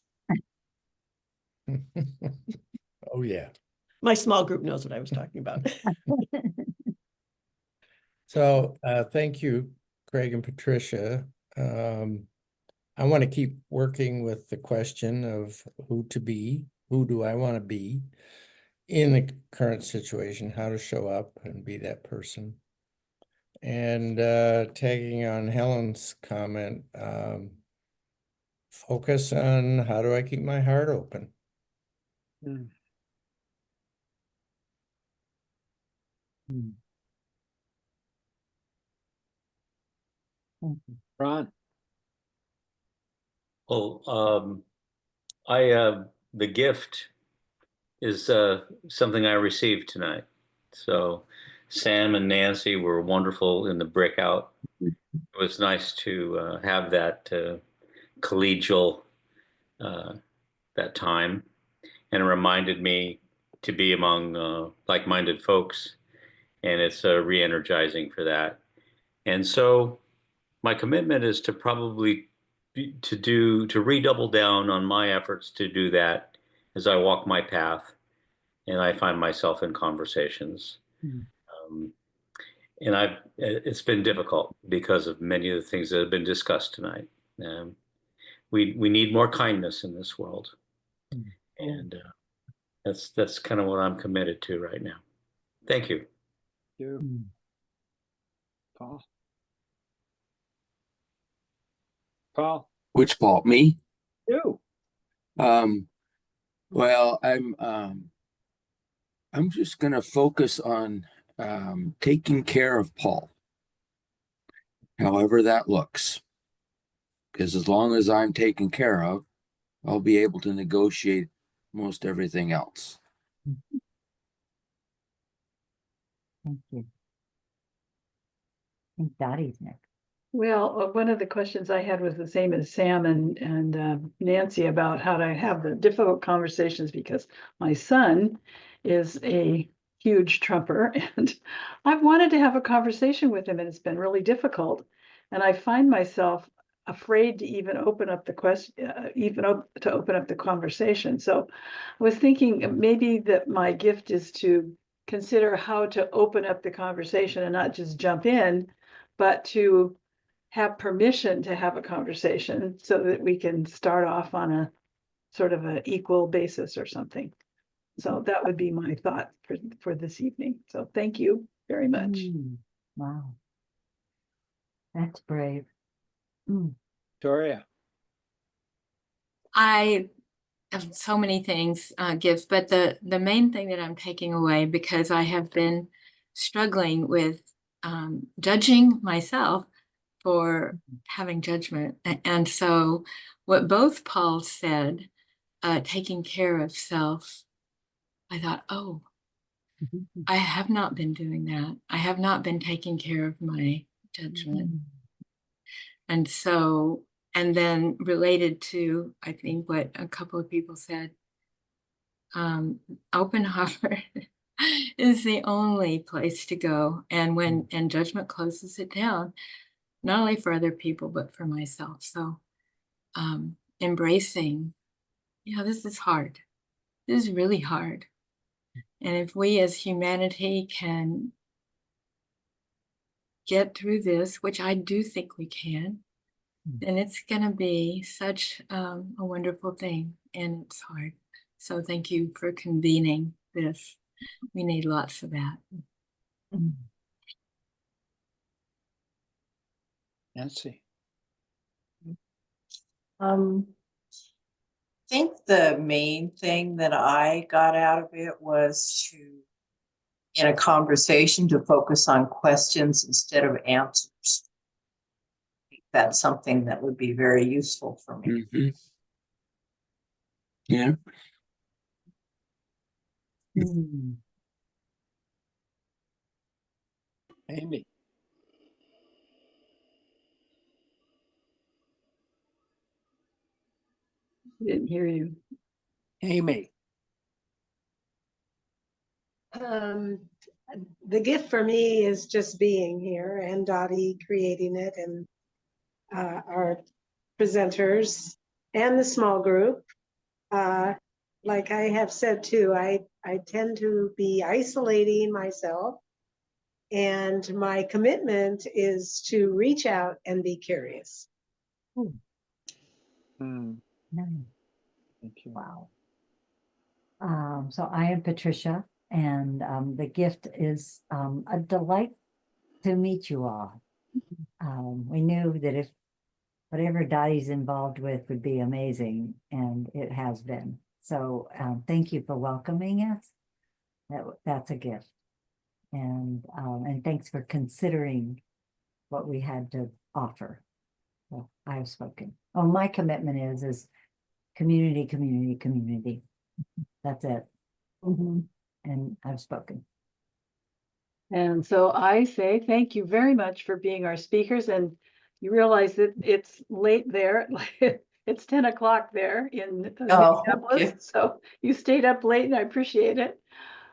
Oh, yeah. My small group knows what I was talking about. So thank you, Craig and Patricia. I want to keep working with the question of who to be, who do I want to be in the current situation, how to show up and be that person. And tagging on Helen's comment, focus on how do I keep my heart open? Ron? Well, the gift is something I received tonight. So Sam and Nancy were wonderful in the breakout. It was nice to have that collegial that time, and it reminded me to be among like-minded folks, and it's re-energizing for that. And so my commitment is to probably to redouble down on my efforts to do that as I walk my path and I find myself in conversations. Um, and it's been difficult because of many of the things that have been discussed tonight. We need more kindness in this world, and that's kind of what I'm committed to right now. Thank you. Paul? Paul? Which Paul? Me? You. Well, I'm just going to focus on taking care of Paul, however that looks. Because as long as I'm taken care of, I'll be able to negotiate most everything else. Thank you. I think Dottie's next. Well, one of the questions I had was the same as Sam and Nancy about how to have the difficult conversations, because my son is a huge Trumper and I've wanted to have a conversation with him and it's been really difficult. And I find myself afraid to even open up the question, to open up the conversation. So I was thinking maybe that my gift is to consider how to open up the conversation and not just jump in, but to have permission to have a conversation so that we can start off on a sort of an equal basis or something. So that would be my thought for this evening. So thank you very much. Wow. That's brave. Victoria? I have so many things, gifts, but the main thing that I'm taking away, because I have been struggling with judging myself for having judgment. And so what both Paul said, taking care of self, I thought, oh, I have not been doing that. I have not been taking care of my judgment. And so, and then related to, I think what a couple of people said, open heart is the only place to go. And and judgment closes it down, not only for other people, but for myself. So embracing, this is hard. This is really hard. And if we as humanity can get through this, which I do think we can, then it's going to be such a wonderful thing. And it's hard. So thank you for convening this. We need lots of that. Nancy? I think the main thing that I got out of it was in a conversation, to focus on questions instead of answers. I think that's something that would be very useful for me. Yeah. Amy? Didn't hear you. Amy? The gift for me is just being here, and Dottie creating it, and our presenters and the small group. Like I have said too, I tend to be isolating myself, and my commitment is to reach out and be curious. Thank you. Wow. So I am Patricia, and the gift is a delight to meet you all. We knew that if whatever Dottie's involved with would be amazing, and it has been. So thank you for welcoming us. That's a gift. And thanks for considering what we had to offer. Well, I have spoken. Oh, my commitment is community, community, community. That's it. And I've spoken. And so I say thank you very much for being our speakers. And you realize that it's late there. It's 10 o'clock there in Minneapolis. So you stayed up late and I appreciate it.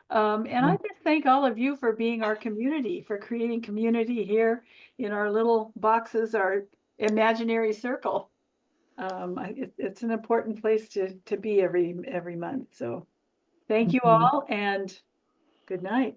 And I just thank all of you for being our community, for creating community here in our little boxes, our imaginary circle. It's an important place to be every month. So thank you all and good night.